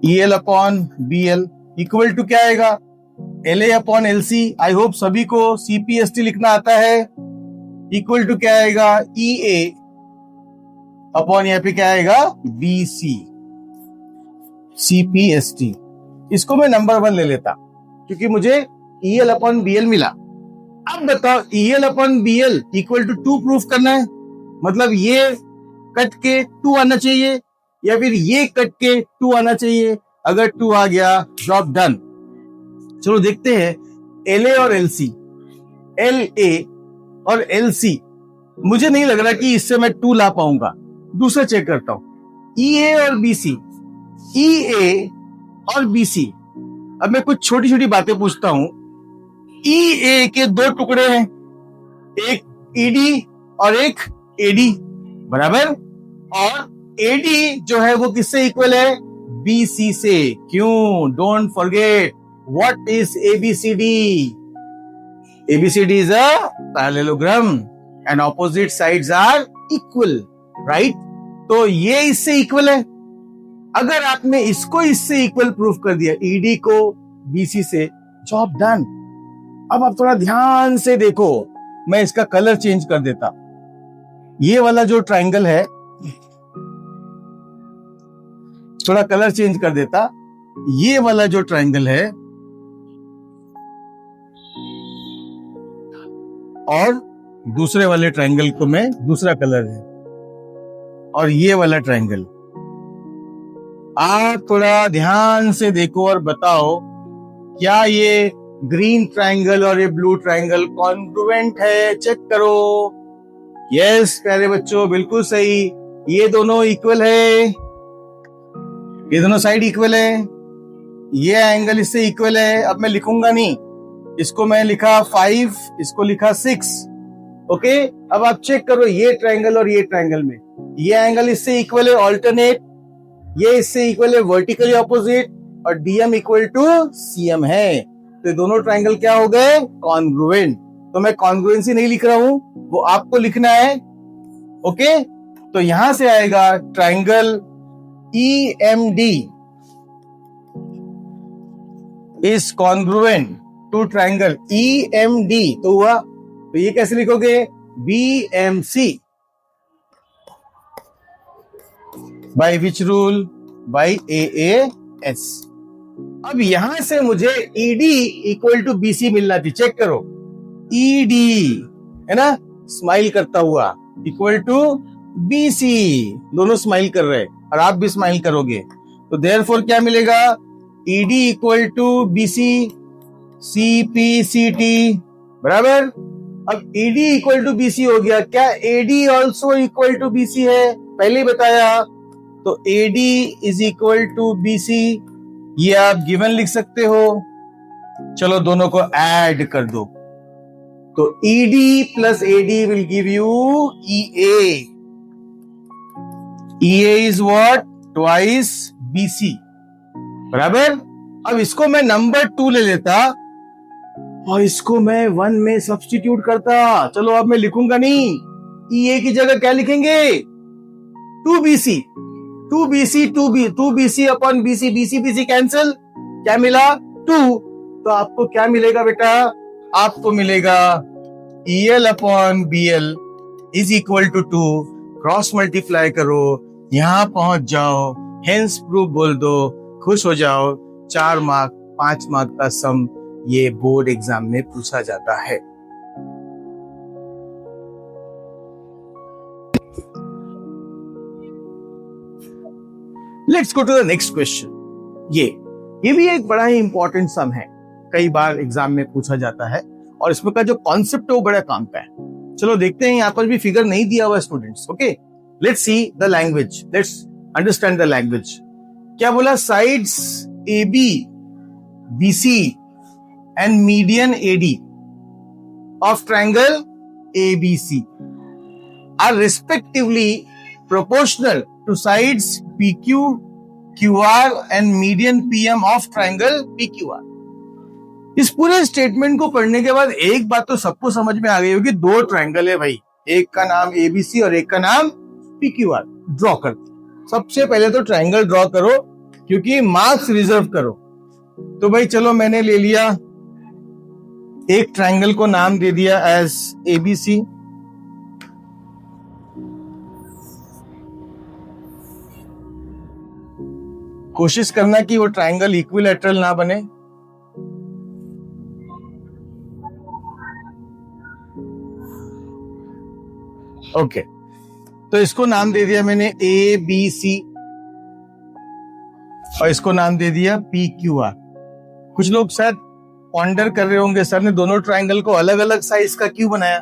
EL upon BL equal to क्या आएगा? LA upon LC। I hope सभी को CPST लिखना आता है। इक्वल टू क्या आएगा? EA अपॉन यहाँ पे क्या आएगा? BC। CPST इसको मैं नंबर 1 ले लेता क्योंकि मुझे EL अपॉन BL मिला। अब बताओ EL upon BL equal to 2 proof करना है, मतलब ये कट के 2 आना चाहिए या फिर ये कट के 2 आना चाहिए। अगर 2 आ गया, जॉब डन। चलो देखते हैं LA और LC, LA और LC। मुझे नहीं लग रहा कि इससे मैं 2 ला पाऊंगा, दूसरा चेक करता हूं। EA और BC, EA और BC। अब मैं कुछ छोटी छोटी बातें पूछता हूं। EA के 2 टुकड़े हैं, एक ED और एक AD। बराबर। और एडी जो है वो किससे इक्वल है? बीसी से। क्यों? Don't forget what is ABCD. ABCD is a parallelogram and opposite sides are equal, right? तो ये इससे इक्वल है। अगर आपने इसको इससे इक्वल प्रूफ कर दिया, ईडी को बीसी से, जॉब डन। अब आप थोड़ा ध्यान से देखो, मैं इसका कलर चेंज कर देता। ये वाला जो ट्रायंगल है, थोड़ा कलर चेंज कर देता। ये वाला जो ट्रायंगल है और दूसरे वाले ट्रायंगल को मैं दूसरा कलर है, और ये वाला ट्रायंगल, आप थोड़ा ध्यान से देखो और बताओ क्या ये ग्रीन ट्रायंगल और ये ब्लू ट्रायंगल कॉन्ग्रुएंट है? चेक करो। यस प्यारे बच्चों, बिल्कुल सही। ये दोनों इक्वल है, ये दोनों साइड इक्वल है, ये एंगल इससे इक्वल है। अब मैं लिखूंगा नहीं, इसको मैं लिखा 5, इसको लिखा 6। ओके, अब आप चेक करो, ये ट्रायंगल और ये ट्रायंगल में ये एंगल इससे इक्वल है ऑल्टरनेट, ये इससे इक्वल है वर्टिकली ऑपोजिट, और डीएम इक्वल टू सीएम है। तो दोनों ट्रायंगल क्या हो गए? कॉन्ग्रुएंट। तो मैं कॉन्ग्रुएंसी नहीं लिख रहा हूं, वो आपको लिखना है। ओके, तो यहां से आएगा triangle EMD is congruent to triangle EMD। तो हुआ, तो ये कैसे लिखोगे? BMC। By which rule? By AAS। अब यहां से मुझे ED इक्वल टू BC मिलना थी। चेक करो, ED है ना, स्माइल करता हुआ, इक्वल टू BC। दोनों स्माइल कर रहे हैं और आप भी स्माइल करोगे, तो देयरफॉर क्या मिलेगा? ED equal to BC CPCT, बराबर। अब ED इक्वल टू BC हो गया, क्या AD also equal to BC है? पहले ही बताया। तो AD is equal to BC, ये आप गिवन लिख सकते हो। चलो दोनों को ऐड कर दो, तो ED plus AD will give you EA। EA is what? Twice BC, बराबर। अब इसको मैं नंबर 2 ले लेता और इसको मैं 1 में सब्स्टिट्यूट करता। चलो अब मैं लिखूंगा नहीं, EA की जगह क्या लिखेंगे? 2BC, 2BC upon BC, BC cancel, क्या मिला? 2। तो आपको क्या मिलेगा बेटा? आपको मिलेगा EL upon BL is equal to 2। Cross multiply करो, यहां पहुंच जाओ, हेंस प्रूफ बोल दो, खुश हो जाओ। 4 मार्क 5 मार्क का सम ये बोर्ड एग्जाम में पूछा जाता है। Let's go to the next question. ये भी एक बड़ा ही इंपॉर्टेंट सम है, कई बार एग्जाम में पूछा जाता है, और इसमें का जो कॉन्सेप्ट है वो बड़ा काम का है। चलो देखते हैं, यहां पर भी फिगर नहीं दिया हुआ students. Okay, let's see the language, let's understand the language. क्या बोला? Sides AB BC and median AD of triangle ABC are respectively proportional to sides PQ QR and median PM of triangle PQR। इस पूरे statement को पढ़ने के बाद एक बात तो सबको समझ में आ गई होगी, 2 ट्रायंगल है भाई, एक का नाम ABC और एक का नाम PQR। ड्रॉ कर, सबसे पहले तो ट्रायंगल ड्रॉ करो, क्योंकि मार्क्स रिजर्व करो। तो भाई चलो, मैंने ले लिया एक ट्रायंगल को नाम दे दिया एज ABC, कोशिश करना कि वो ट्रायंगल इक्विलैटरल ना बने। ओके, तो इसको नाम दे दिया मैंने ABC और इसको नाम दे दिया PQR। कुछ लोग शायद पॉन्डर कर रहे होंगे, सर ने दोनों ट्रायंगल को अलग अलग साइज का क्यों बनाया?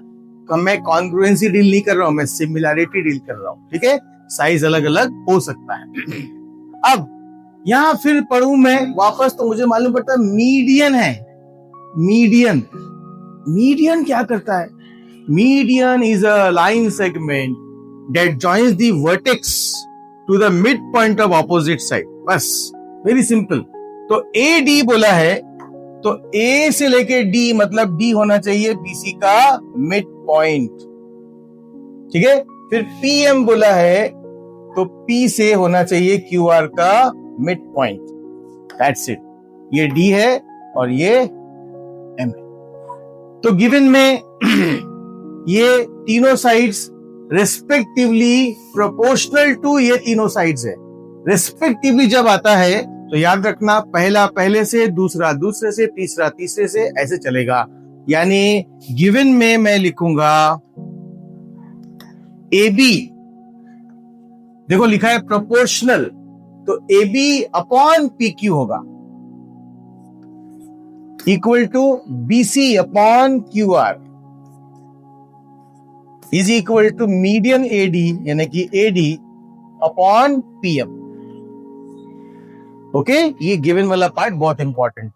मैं कॉन्ग्रुएंसी डील नहीं कर रहा हूं, मैं सिमिलैरिटी डील कर रहा हूं। ठीक है, साइज अलग अलग हो सकता है। अब यहां फिर पढ़ूं मैं वापस, तो मुझे मालूम पड़ता है मीडियन है। मीडियन क्या करता है? Median is a line segment that joins the vertex to the midpoint of opposite side. बस वेरी सिंपल. तो AD बोला है तो A से लेके D मतलब D होना चाहिए BC का मिड पॉइंट. ठीक है. फिर PM बोला है तो P से होना चाहिए QR का मिड पॉइंट. That's it. ये D है और ये M है. तो गिवन में ये तीनों साइड्स रेस्पेक्टिवली प्रोपोर्शनल टू ये तीनों साइड्स है. रेस्पेक्टिवली जब आता है तो याद रखना पहला पहले से, दूसरा दूसरे से, तीसरा तीसरे से, ऐसे चलेगा. यानी गिवन में मैं लिखूंगा AB, देखो लिखा है प्रोपोर्शनल, तो AB अपॉन PQ होगा equal to BC upon QR is equal to median AD यानी कि AD अपॉन PM. ओके, ये गिवन वाला पार्ट बहुत इंपॉर्टेंट.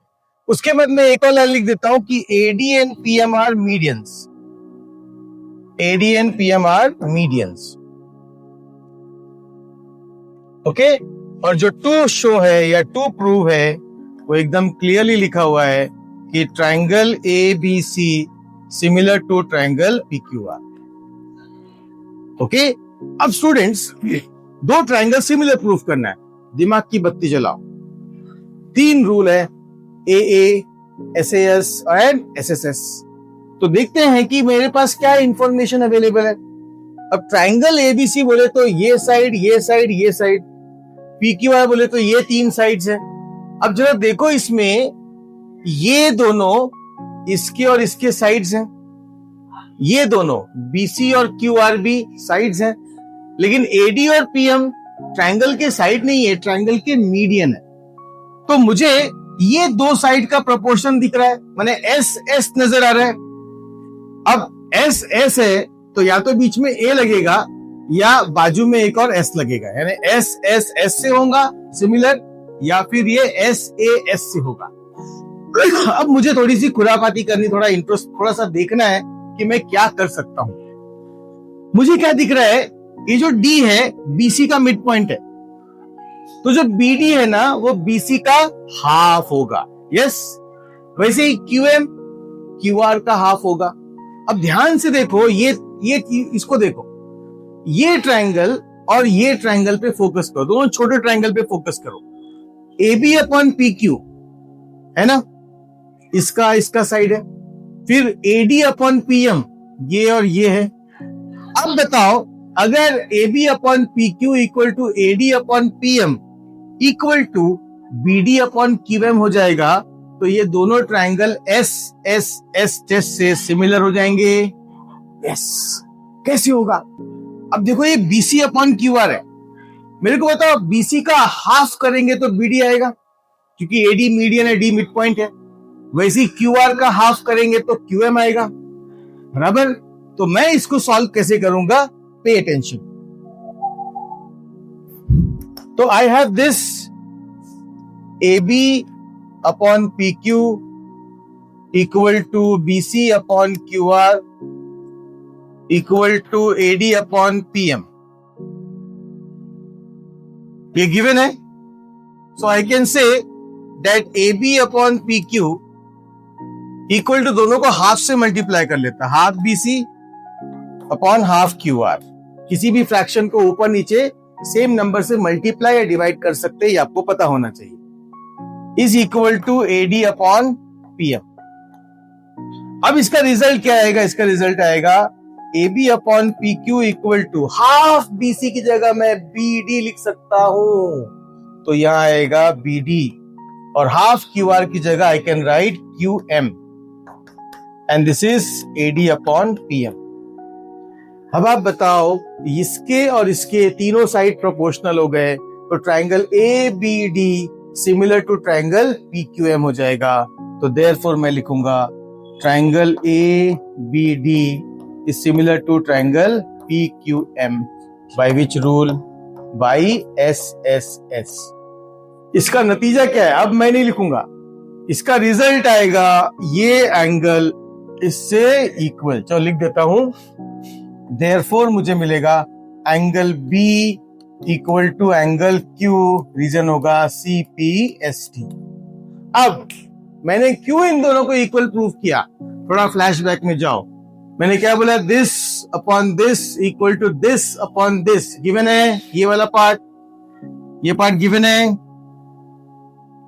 उसके बाद मैं एक और लाइन लिख देता हूं कि AD and PM are medians. AD and PM are medians. Okay, और जो टू शो है या टू प्रूव है वो एकदम क्लियरली लिखा हुआ है कि triangle ABC similar to triangle PQR. Okay, अब स्टूडेंट्स दो ट्राइंगल सिमिलर प्रूफ करना है. दिमाग की बत्ती जलाओ. 3 रूल है AA, SAS एंड SSS. तो देखते हैं कि मेरे पास क्या इंफॉर्मेशन अवेलेबल है. अब ट्राइंगल ABC बोले तो ये साइड, ये साइड, ये साइड. PQR बोले तो ये 3 साइड्स है. अब जरा देखो इसमें ये दोनों इसके और इसके साइड्स हैं. ये दोनों BC और QR भी साइड्स हैं. लेकिन AD और PM ट्रायंगल के साइड नहीं है, ट्रायंगल के मीडियन है. तो मुझे ये दो साइड का प्रोपोर्शन दिख रहा है, माने SS नजर आ रहा है. अब SS है तो या तो बीच में A लगेगा या बाजू में एक और S लगेगा, यानी S से होगा सिमिलर, या फिर ये SAS से होगा. अब मुझे थोड़ी सी खुरापाती करनी, थोड़ा इंटरेस्ट, थोड़ा सा देखना है कि मैं क्या कर सकता हूं. मुझे क्या दिख रहा है, ये जो D है BC का मिड पॉइंट है, तो जो BD है ना वो BC का हाफ होगा. यस, वैसे ही QM QR का हाफ होगा. अब ध्यान से देखो, ये इसको देखो, ये ट्रायंगल और ये ट्रायंगल पे फोकस करो, दोनों छोटे ट्रायंगल पे फोकस करो. AB अपॉन PQ है ना, इसका साइड है. फिर AD अपॉन PM ये और ये है. अब बताओ अगर AB upon PQ equal to AD upon PM equal to BD upon QM हो जाएगा, तो ये दोनों ट्रायंगल SSS टेस्ट से सिमिलर हो जाएंगे. यस, कैसे होगा? अब देखो ये BC अपॉन QR है. मेरे को बताओ BC का हाफ करेंगे तो BD आएगा, क्योंकि AD मीडियन है, D मिड पॉइंट है. वैसे QR का हाफ करेंगे तो QM आएगा. बराबर. तो मैं इसको सॉल्व कैसे करूंगा, पे अटेंशन. तो I have this AB upon PQ equal to BC upon QR equal to AD upon PM. ये गिवन है. So I can say that AB upon PQ equal to, दोनों को हाफ से multiply कर लेता, half BC upon half QR. किसी भी fraction को ऊपर नीचे सेम नंबर से मल्टीप्लाई या डिवाइड कर सकते हैं, ये आपको पता होना चाहिए. Is equal to AD upon PM. अब इसका रिजल्ट क्या आएगा? इसका रिजल्ट आएगा AB upon PQ equal to half BC की जगह मैं BD लिख सकता हूं, तो यहां आएगा BD, और हाफ QR की जगह I can write QM, and this is AD upon PM. अब आप बताओ, इसके और इसके तीनों साइड प्रोपोर्शनल हो गए, तो triangle ABD similar to triangle PQM हो जाएगा. तो देयरफॉर मैं लिखूंगा triangle ABD is similar to triangle PQM. By which rule? By SSS. इसका नतीजा क्या है? अब मैं नहीं लिखूंगा, इसका रिजल्ट आएगा ये एंगल इससे इक्वल. चलो लिख देता हूं. देयरफॉर मुझे मिलेगा angle B equal to angle Q, reason होगा CPST। अब मैंने क्यों इन दोनों को इक्वल प्रूव किया, थोड़ा फ्लैशबैक में जाओ। मैंने क्या बोला, this upon this equal to this upon this, given है ये वाला पार्ट, ये पार्ट गिवन है,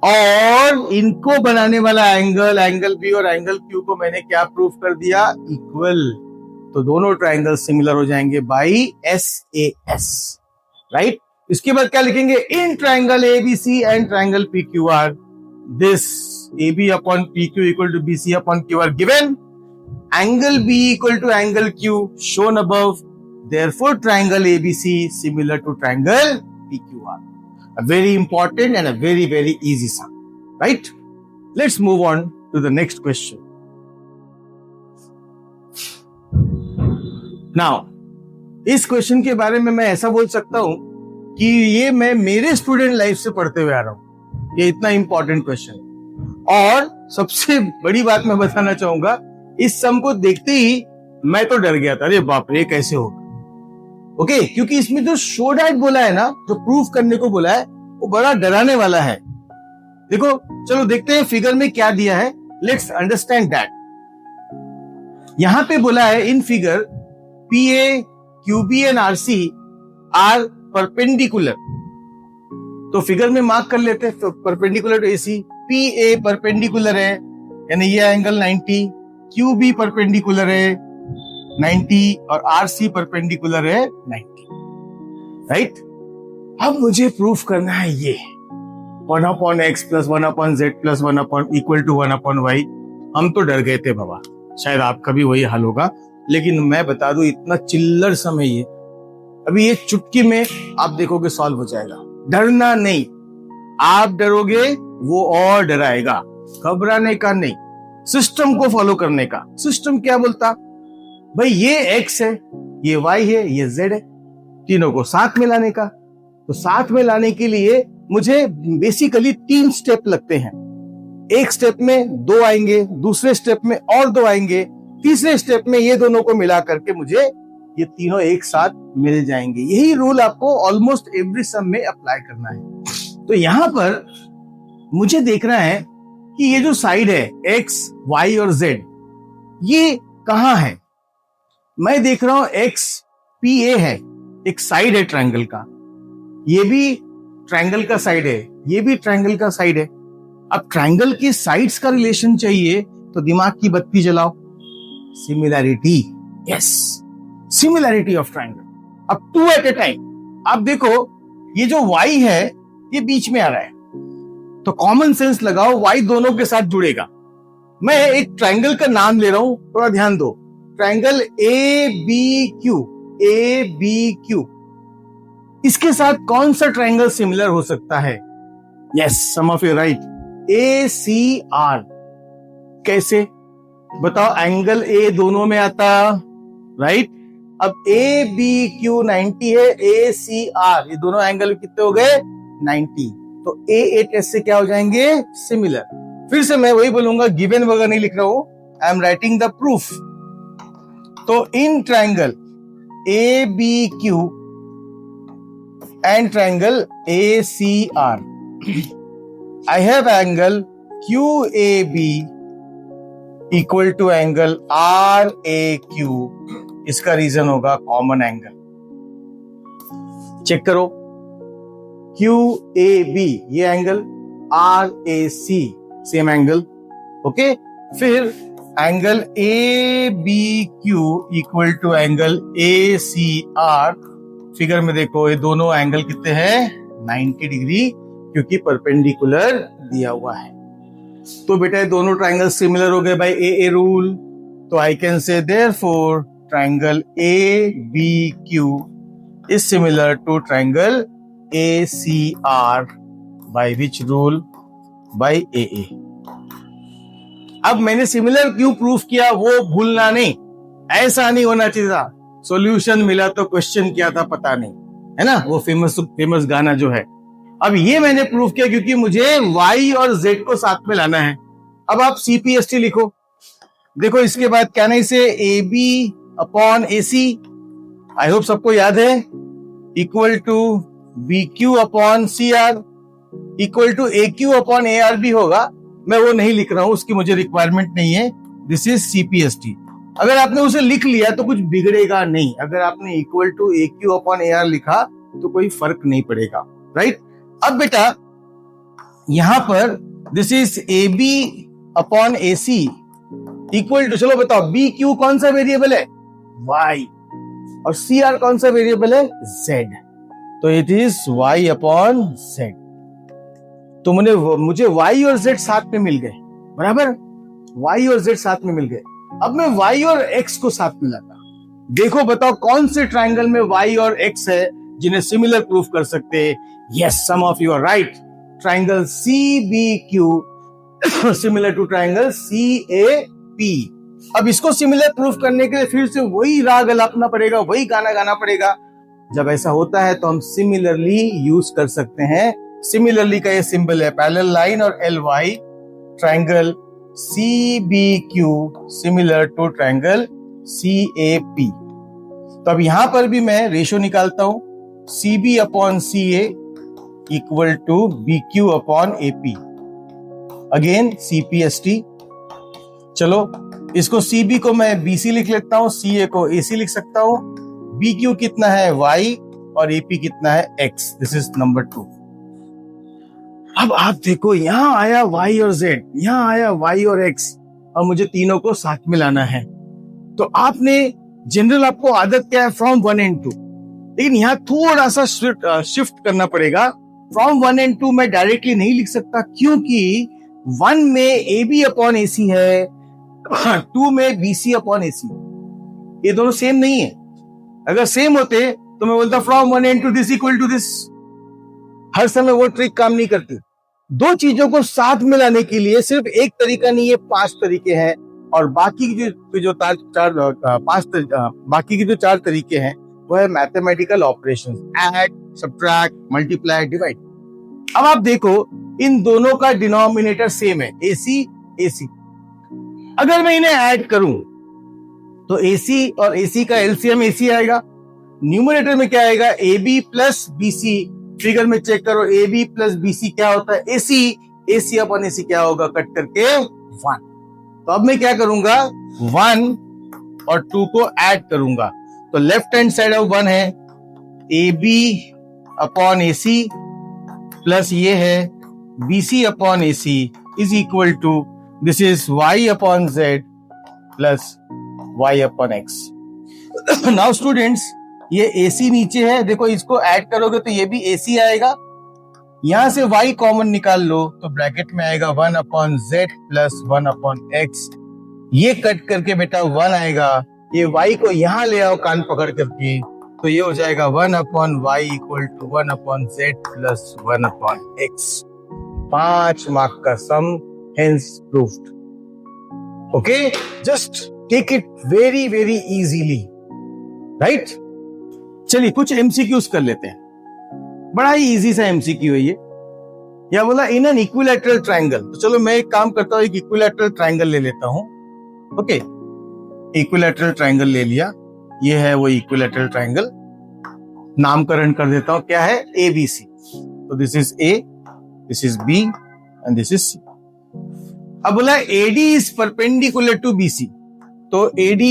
और इनको बनाने वाला एंगल, एंगल बी और एंगल क्यू को मैंने क्या प्रूफ कर दिया, इक्वल। तो दोनों ट्राइंगल सिमिलर हो जाएंगे बाई SAS, राइट। इसके बाद क्या लिखेंगे, in triangle ABC and triangle PQR, this AB upon PQ equal to BC upon QR given, angle B equal to angle Q shown above, therefore triangle ABC similar to triangle PQR. A very important and a very very easy sum, right? Let's move on to the next question. Now, इस question के बारे में मैं ऐसा बोल सकता हूं कि ये मैं मेरे स्टूडेंट लाइफ से पढ़ते हुए आ रहा हूं, ये इतना इंपॉर्टेंट क्वेश्चन। और सबसे बड़ी बात मैं बताना चाहूंगा, इस सम को देखते ही मैं तो डर गया था, अरे बाप रे कैसे होगा। ओके, क्योंकि इसमें जो शो डैट बोला है ना, जो प्रूफ करने को बोला है, वो बड़ा डराने वाला है। देखो, चलो देखते हैं फिगर में क्या दिया है, लेट्स अंडरस्टैंड दैट। यहां पे बोला है in figure PA, QB and RC are perpendicular. तो फिगर में मार्क कर लेते हैं perpendicular to AC। PA perpendicular है, यानी ये एंगल 90, QB परपेंडिकुलर है 90 और RC परपेंडिकुलर है 90, राइट। अब मुझे प्रूफ करना है ये 1/x plus 1/z plus 1 equal to 1/y। हम तो डर गए थे बाबा, शायद आपका भी वही हाल होगा, लेकिन मैं बता दूं इतना चिल्लर सम है ये, अभी ये चुटकी में आप देखोगे सॉल्व हो जाएगा। डरना नहीं, आप डरोगे वो और डराएगा, घबराने का नहीं, सिस्टम को फॉलो करने का। सिस्टम क्या बोलता, भाई ये x है, ये y है, ये z है, तीनों को साथ में लाने का। तो साथ में लाने के लिए मुझे बेसिकली 3 स्टेप लगते हैं। एक स्टेप में 2 आएंगे, दूसरे स्टेप में और 2 आएंगे, तीसरे स्टेप में ये दोनों को मिला करके मुझे ये तीनों एक साथ मिल जाएंगे। यही रूल आपको ऑलमोस्ट एवरी सम में अप्लाई करना है। तो यहां पर मुझे देखना है कि ये जो साइड है x, y और z, ये कहां है। मैं देख रहा हूं x PA है, एक साइड है ट्रायंगल का, ये भी ट्रायंगल का साइड है, ये भी ट्रायंगल का साइड है। अब ट्रायंगल की साइड्स का रिलेशन चाहिए तो दिमाग की बत्ती जलाओ, similarity, yes, similarity of triangle. अब 2 एट ए टाइम। अब देखो ये जो y है ये बीच में आ रहा है, तो कॉमन सेंस लगाओ, y दोनों के साथ जुड़ेगा। मैं एक ट्रायंगल का नाम ले रहा हूं, थोड़ा ध्यान दो, ट्रायंगल ABQ, ABQ। इसके साथ कौन सा ट्रायंगल सिमिलर हो सकता है? Yes, some of you right, ACR। कैसे बताओ, एंगल A दोनों में आता, राइट। अब ABQ 90 है, ACR, ये दोनों एंगल कितने हो गए? 90। तो A8S से क्या हो जाएंगे? सिमिलर। फिर से मैं वही बोलूंगा, गिवन वगैरह नहीं लिख रहा हूं, I am writing the proof. तो in triangle ABQ and triangle ACR, I have angle QAB equal to angle RAQ। इसका रीजन होगा कॉमन एंगल। चेक करो, QAB ये angle, RAC same angle, okay. फिर angle ABQ equal to angle ACR। Figure में देखो ये दोनों angle कितने हैं? 90 डिग्री, क्योंकि परपेंडिकुलर दिया हुआ है। तो बेटा ये दोनों ट्रायंगल सिमिलर हो गए बाय AA रूल। तो I can say therefore triangle ABQ is similar to triangle ACR by which rule? By AA। अब मैंने सिमिलर क्यों प्रूफ किया वो भूलना नहीं, ऐसा नहीं होना चाहिए था सॉल्यूशन मिला तो क्वेश्चन क्या था पता नहीं, है ना, वो फेमस गाना जो है। अब ये मैंने प्रूफ किया क्योंकि मुझे y और z को साथ में लाना है। अब आप CPST लिखो, देखो इसके बाद क्या नहीं से AB upon AC, I hope सबको याद है। Equal to B Q upon C R equal to A Q upon A R भी होगा, मैं वो नहीं लिख रहा हूं, उसकी मुझे रिक्वायरमेंट नहीं है। This is CPST. अगर आपने उसे लिख लिया तो कुछ बिगड़ेगा नहीं, अगर आपने equal to A Q upon A R लिखा तो कोई फर्क नहीं पड़ेगा, राइट। अब बेटा यहां पर this is A B upon A C equal to, चलो बताओ बी क्यू कौन सा वेरिएबल है, वाई, और सी आर कौन सा वेरिएबल है, जेड, तो it is y upon z. तो मुझे y और z साथ में मिल गए, बराबर, y और z साथ में मिल गए। अब मैं y और x को साथ मिलाता, देखो बताओ कौन से ट्राइंगल में y और x है जिन्हें सिमिलर प्रूफ कर सकते हैं। Yes, some of you are right, triangle CBQ similar to triangle CAP। अब इसको सिमिलर प्रूफ करने के लिए फिर से वही राग अलापना पड़ेगा, वही गाना गाना पड़ेगा। जब ऐसा होता है तो हम सिमिलरली यूज कर सकते हैं। सिमिलरली का ये सिंबल है पैरेलल लाइन और LY, triangle CBQ similar to triangle CAP। तो अब यहां पर भी मैं रेशो निकालता हूं, CB upon CA equal to BQ upon AP, again CPST। चलो इसको CB को मैं BC लिख लेता हूं, CA को AC लिख सकता हूं, BQ कितना है Y और AP कितना है X, दिस इज नंबर 2। अब आप देखो यहां आया y और z, यहां आया y और x, और मुझे तीनों को साथ मिलाना है। तो आपने जनरल आपको आदत क्या है, फ्रॉम 1 and 2, लेकिन यहां थोड़ा सा शिफ्ट करना पड़ेगा। फ्रॉम 1 and 2 मैं डायरेक्टली नहीं लिख सकता, क्योंकि 1 में AB अपॉन AC है, 2 में BC अपॉन AC, ये दोनों सेम नहीं है। अगर सेम होते तो मैं बोलता from 1 and 2 this equal to this. हर समय वो ट्रिक काम नहीं करती। दो चीजों को साथ मिलाने के लिए सिर्फ एक तरीका नहीं है, 5 तरीके हैं, और बाकी की जो 4 तरीके हैं वो है mathematical operations, add, subtract, multiply, divide. अब आप देखो इन दोनों का डिनोमिनेटर सेम है, AC AC। अगर मैं इन्हें ऐड करूं तो AC और AC का एलसीएम AC आएगा। न्यूमरेटर में क्या आएगा, AB प्लस BC। फिगर में चेक करो, AB प्लस BC क्या होता है, AC, AC अपॉन AC क्या होगा, कट करके 1। तो अब मैं क्या करूंगा, 1 और 2 को ऐड करूंगा, तो लेफ्ट हैंड साइड ऑफ 1 है AB अपॉन AC प्लस ये है BC upon AC is equal to, this is Y upon Z plus Y upon X। Now students, ये AC नीचे है, देखो इसको ऐड करोगे तो ये भी AC आएगा। यहां से Y कॉमन निकाल लो तो ब्रैकेट में आएगा 1 upon Z plus 1 upon X। ये कट करके बेटा 1 आएगा, ये Y को यहां ले आओ कान पकड़ करके, तो ये हो जाएगा 1 upon Y equal to 1 upon Z plus 1 upon X। 5 mark का sum, hence proved. Okay, just take it very very easily, right. चलिए कुछ एमसीक्यूज कर लेते हैं, बड़ा ही इजी सा एमसीक्यू है ये। या बोला इन एन इक्विलैटरल ट्रायंगल, तो चलो मैं एक काम करता हूं, एक इक्विलैटरल ट्रायंगल ले लेता हूं। ओके, इक्विलैटरल ट्रायंगल ले लिया, ये है वो इक्विलैटरल ट्रायंगल। नामकरण कर देता हूं, क्या है, ABC। तो this is A, this is B and this is C। अब बोला AD is perpendicular to BC, तो AD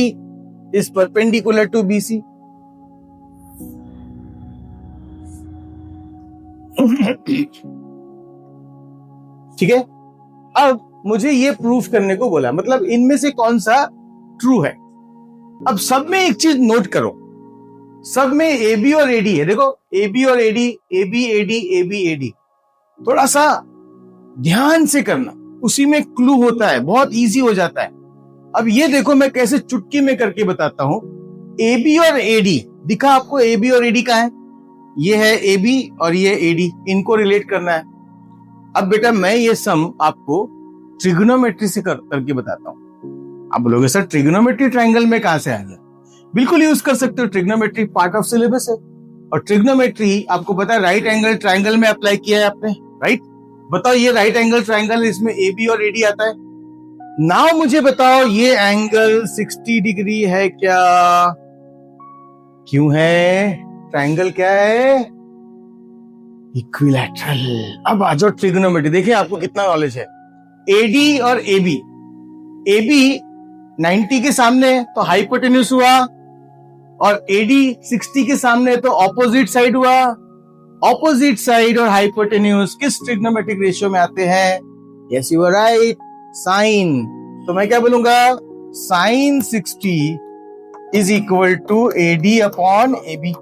is perpendicular to BC। ठीक है, अब मुझे ये प्रूफ करने को बोला, मतलब इनमें से कौन सा ट्रू है। अब सब में एक चीज नोट करो, सब में AB और AD है। देखो AB और AD, AB AD, AB AD, थोड़ा सा ध्यान से करना, उसी में क्लू होता है, बहुत इजी हो जाता है। अब ये देखो मैं कैसे चुटकी में करके बताता हूं। AB और AD दिखा आपको, AB और AD का है, ये है AB और ये AD, इनको रिलेट करना है। अब बेटा मैं ये सम आपको ट्रिग्नोमेट्री से करके बताता हूं। आप बोलोगे सर ट्रिग्नोमेट्री ट्रायंगल में कहां से आ गया? बिल्कुल यूज कर सकते हो, ट्रिग्नोमेट्री पार्ट ऑफ सिलेबस है। और ट्रिग्नोमेट्री आपको पता है राइट एंगल ट्रायंगल में अप्लाई किया है आपने, राइट। बताओ ये राइट एंगल ट्रायंगल, इसमें AB और AD आता है। नाउ मुझे बताओ ये एंगल 60 डिग्री है क्या? क्यों है? ट्रायंगल क्या है? इक्विलैटरल। अब आ जाओ ट्रिग्नोमेट्री, देखिए आपको कितना नॉलेज है। एडी और एबी, एबी 90 के सामने तो हाइपोटेन्यूज हुआ, और एडी 60 के सामने तो ऑपोजिट साइड हुआ। ऑपोजिट साइड और हाइपोटेन्यूज किस ट्रिग्नोमेट्रिक रेशियो में आते हैं? Yes you are right, sine. तो मैं क्या बोलूंगा? Sine 60 is equal to AD upon AB.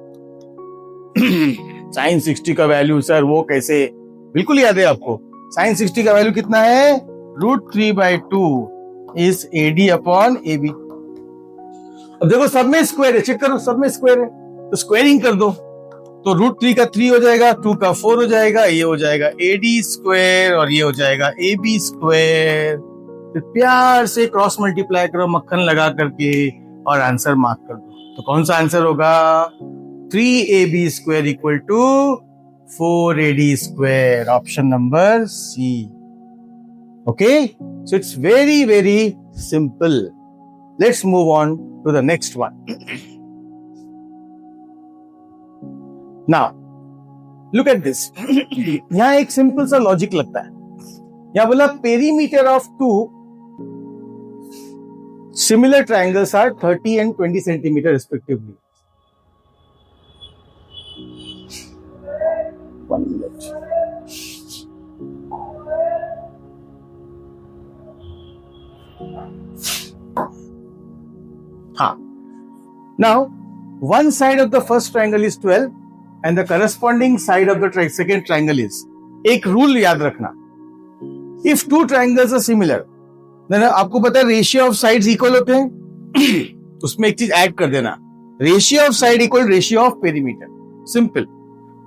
Sine 60 का वैल्यू सर वो कैसे? बिल्कुल याद है आपको, साइन 60 का वैल्यू कितना है? √3/2 इज एडी अपॉन एबी। अब देखो सब में स्क्वायर है, चेक करो सब में स्क्वायर है, तो स्क्वायरिंग कर दो, तो √3 का 3 हो जाएगा, 2 का 4 हो जाएगा, ये हो जाएगा एडी स्क्वायर और ये हो जाएगा एबी स्क्वायर। फिर प्यार से क्रॉस मल्टीप्लाई करो मक्खन लगा करके और आंसर मार्क कर दो। तो कौन सा आंसर होगा? 3ab square equal to 4ad square, option number C. Okay, so it's very very simple. Let's move on to the next one. Now look at this. यहां एक सिंपल सा लॉजिक लगता है। यहां बोला perimeter of two similar triangles are 30 and 20 centimeter respectively. 1 minute. Now, one side of the first triangle is 12 and the corresponding side of the second triangle is. एक rule याद रखना, if two triangles are similar, आपको पता है ratio of sides equal होते हैं। उसमें एक चीज ऐड कर देना, ratio of side equal ratio of perimeter, simple.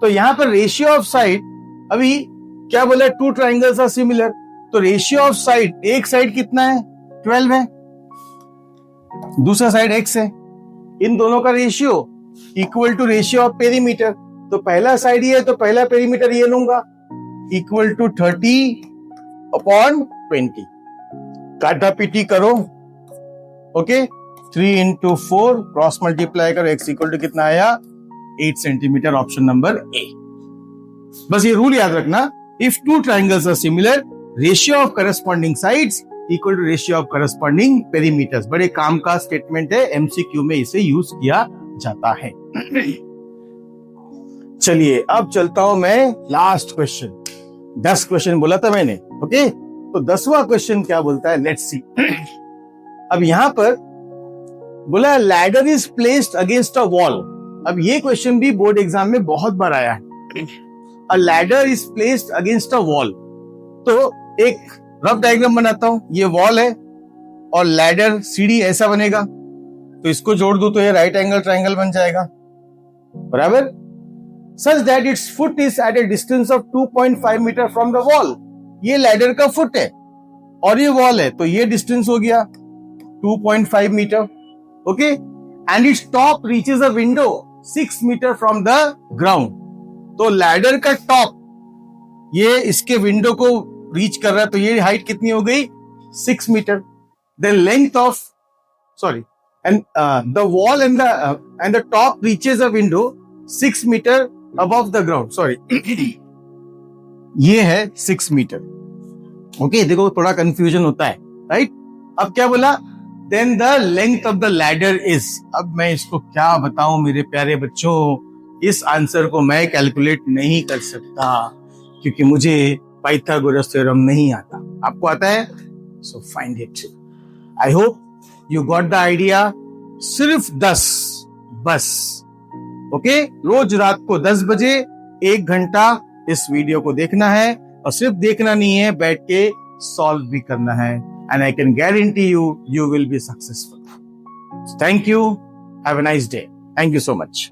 तो यहां पर रेशियो ऑफ साइड, अभी क्या बोला? टू ट्राइंगल्स आर सिमिलर, तो रेशियो ऑफ साइड, एक साइड कितना है? 12 है, दूसरा साइड x है, इन दोनों का ratio equal to ratio of perimeter. तो पहला साइड ये है तो पहला पेरीमीटर ये लूंगा, इक्वल टू 30/20। काटा पीटी करो, ओके। 3 into 4 क्रॉस मल्टीप्लाई करो, x इक्वल टू कितना आया? 8 सेंटीमीटर, ऑप्शन नंबर ए। बस ये रूल याद रखना, if two triangles are similar, ratio of corresponding sides equal to ratio of corresponding perimeters. बड़े काम का स्टेटमेंट है, एमसीक्यू में इसे यूज किया जाता है। चलिए अब चलता हूं मैं लास्ट क्वेश्चन। 10 क्वेश्चन बोला था मैंने, ओके। तो 10वां क्वेश्चन क्या बोलता है, लेट्स सी। अब यहां पर बोला ladder is placed against a wall. अब ये क्वेश्चन भी बोर्ड एग्जाम में बहुत बार आया है। अ ladder is placed against a wall. तो एक रफ डायग्राम बनाता हूं, ये वॉल है और लैडर सीढ़ी ऐसा बनेगा, तो इसको जोड़ दो तो ये राइट एंगल ट्रायंगल बन जाएगा, बराबर। Such that its foot is at a distance of 2.5 metre from the wall. ये लैडर का फुट है और ये वॉल है, तो ये डिस्टेंस हो गया 2.5 metre, okay. And its top reaches a window 6 metre from the ground. तो लैडर का टॉप ये इसके विंडो को रीच कर रहा है, तो ये हाइट कितनी हो गई? 6 metre. Then length of and the wall and the top reaches a window 6 metre above the ground, ये है 6 मीटर, ओके। देखो थोड़ा कंफ्यूजन होता है, राइट। अब क्या बोला? Then the length of the ladder is. अब मैं इसको क्या बताऊं मेरे प्यारे बच्चों, इस आंसर को मैं कैलकुलेट नहीं कर सकता क्योंकि मुझे पाइथागोरस थ्योरम नहीं आता। आपको आता है? So find it. I hope you got the idea. सिर्फ 10 बस, ओके। रोज रात को 10 बजे 1 घंटा इस वीडियो को देखना है, और सिर्फ देखना नहीं है, बैठ के सॉल्व भी करना है। And I can guarantee you will be successful. Thank you, have a nice day. Thank you so much.